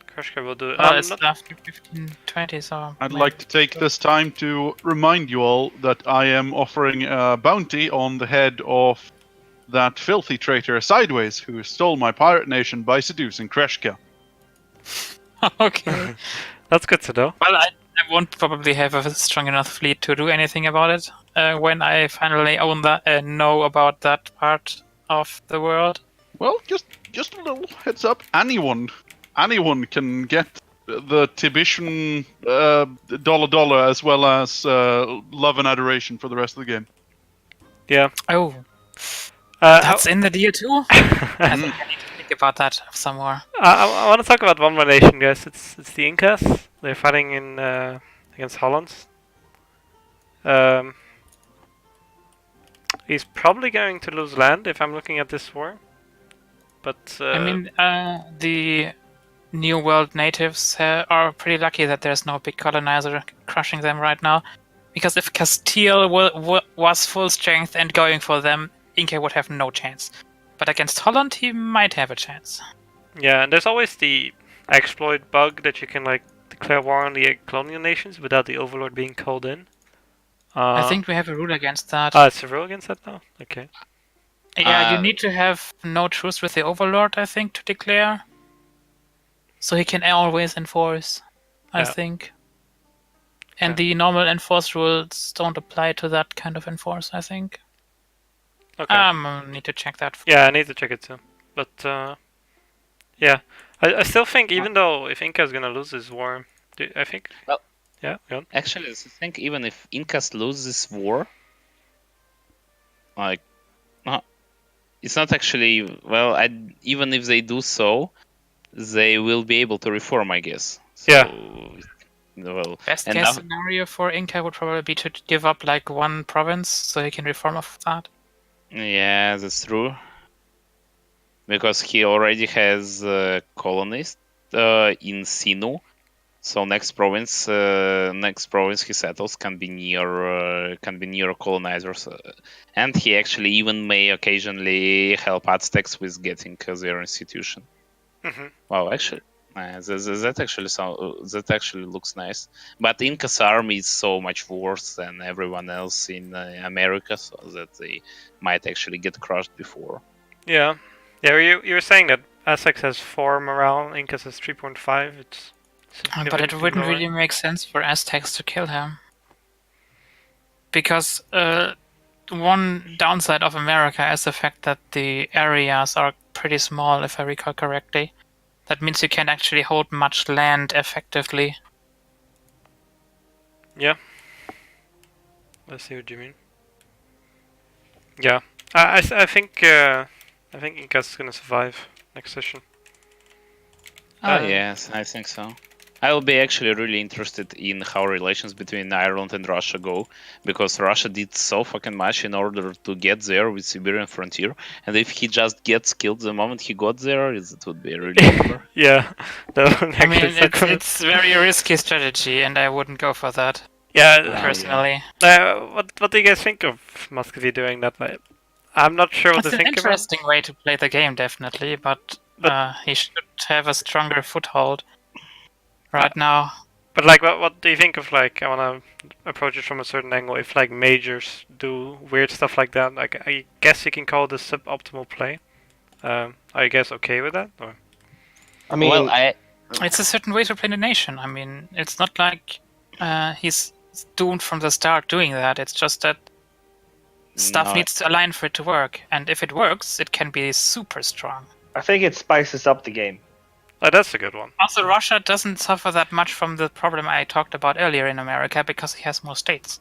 Krashka will do it. It's after 1520, so. I'd like to take this time to remind you all that I am offering a bounty on the head of that filthy traitor Sideways who stole my pirate nation by seducing Kreshka. Okay. That's good to know. Well, I won't probably have a strong enough fleet to do anything about it when I finally own that and know about that part of the world. Well, just a little heads up. Anyone can get the Tibetian dollar as well as love and adoration for the rest of the game. Yeah. Oh. That's in the deal too? I think I need to think about that some more. I want to talk about one more nation, guys. It's the Incas. They're fighting in against Holland. He's probably going to lose land if I'm looking at this war. But I mean, the New World natives are pretty lucky that there's no big colonizer crushing them right now. Because if Castile was full strength and going for them, Inca would have no chance. But against Holland, he might have a chance. Yeah, and there's always the exploit bug that you can like declare war on the colonial nations without the overlord being called in. I think we have a rule against that. It's a rule against that now? Okay. Yeah, you need to have no truce with the overlord, I think, to declare. So he can always enforce, I think. And the normal enforce rules don't apply to that kind of enforce, I think. Okay. Need to check that. Yeah, I need to check it too. But yeah, I still think even though if Inca is gonna lose this war, I think. Well, yeah. Actually, I think even if Incas lose this war, like, it's not actually even if they do so, they will be able to reform, I guess. So, yeah. Well, best case scenario for Inca would probably be to give up like one province so he can reform off that. Yeah, that's true. Because he already has colonists in Sinu, so next province he settles can be near colonizers, and he actually even may occasionally help Aztecs with getting their institution. Mm-hmm. Wow, actually, That actually looks nice. But Inca's army is so much worse than everyone else in America, so that they might actually get crushed before. Yeah. You were saying that Aztecs has 4 morale, Incas has 3.5. It's but it wouldn't really make sense for Aztecs to kill him. Because one downside of America is the fact that the areas are pretty small, if I recall correctly. That means you can't actually hold much land effectively. Yeah. I see what you mean. Yeah. I think Inca's gonna survive next session. Yes, I think so. I will be actually really interested in how relations between Ireland and Russia go, because Russia did so fucking much in order to get there with Siberian frontier, and if he just gets killed the moment he got there, it would be really over. Yeah. I mean, it's very risky strategy, and I wouldn't go for that. Yeah, personally. What do you guys think of Muscovy doing that? I'm not sure what to think about. It's an interesting way to play the game, definitely, but he should have a stronger foothold right now. But what do you think of I want to approach it from a certain angle? If majors do weird stuff like that, I guess you can call this suboptimal play. Are you guys okay with that? Or? I mean, it's a certain way to play the nation. I mean, it's not like he's doomed from the start doing that. It's just that stuff needs to align for it to work, and if it works, it can be super strong. I think it spices up the game. Oh, that's a good one. Also, Russia doesn't suffer that much from the problem I talked about earlier in America because he has more states.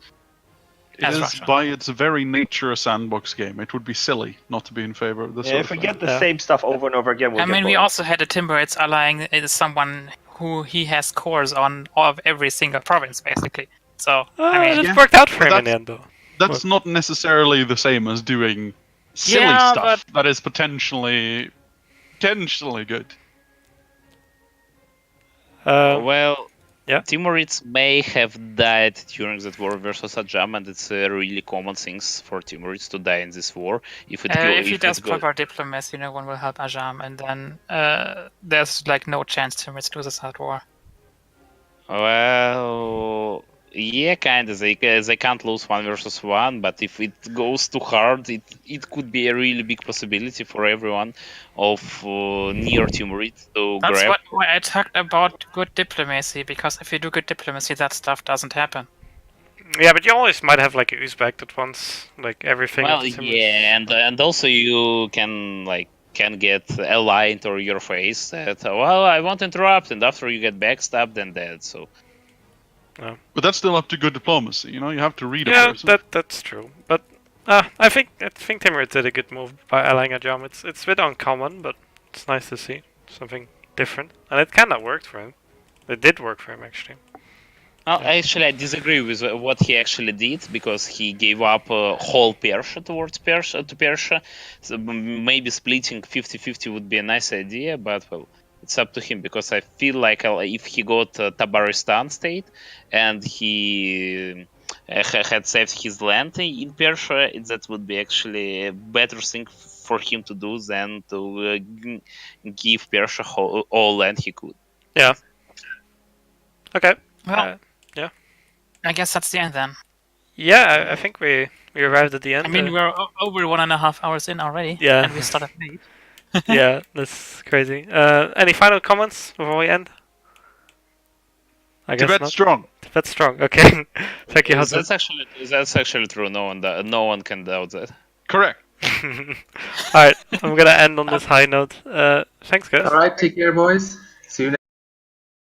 It is by its very nature a sandbox game. It would be silly not to be in favor of this. Yeah, if we get the same stuff over and over again, we also had a Timberids allying someone who he has cores on of every single province, basically. So, it worked out for him in the end, though. That's not necessarily the same as doing silly stuff that is potentially good. Timurids may have died during that war versus Ajam, and it's really common things for Timurids to die in this war. If he does proper diplomacy, no one will help Ajam, and then there's no chance Timurids loses that war. Well, yeah, kind of. They can't lose 1 versus 1, but if it goes too hard, it could be a really big possibility for everyone of near Timurids to grab. That's why I talked about good diplomacy, because if you do good diplomacy, that stuff doesn't happen. Yeah, but you always might have Uzbek that wants everything. Well, yeah, and also you can get a lie into your face that I won't interrupt, and after you get backstabbed and dead. So. But that's still up to good diplomacy, you have to read a person. Yeah, that's true. But I think Timurids did a good move by allying Ajam. It's a bit uncommon, but it's nice to see something different, and it kind of worked for him. It did work for him, actually. Actually, I disagree with what he actually did, because he gave up whole Persia to Persia. So maybe splitting 50-50 would be a nice idea, but it's up to him, because I feel like if he got Tabaristan state and he had saved his land in Persia, that would be actually a better thing for him to do than to give Persia all land he could. Yeah. Okay. Well, yeah. I guess that's the end then. Yeah, I think we arrived at the end. I mean, we're over 1.5 hours in already. Yeah. And we started late. Yeah, that's crazy. Any final comments before we end? I guess Tibet's not. strong. Tibet's strong. Okay. Thank you, Hudson. That's actually true. No one can doubt that. Correct. All right, I'm gonna end on this high note. Thanks, guys. All right, take care, boys. See you next.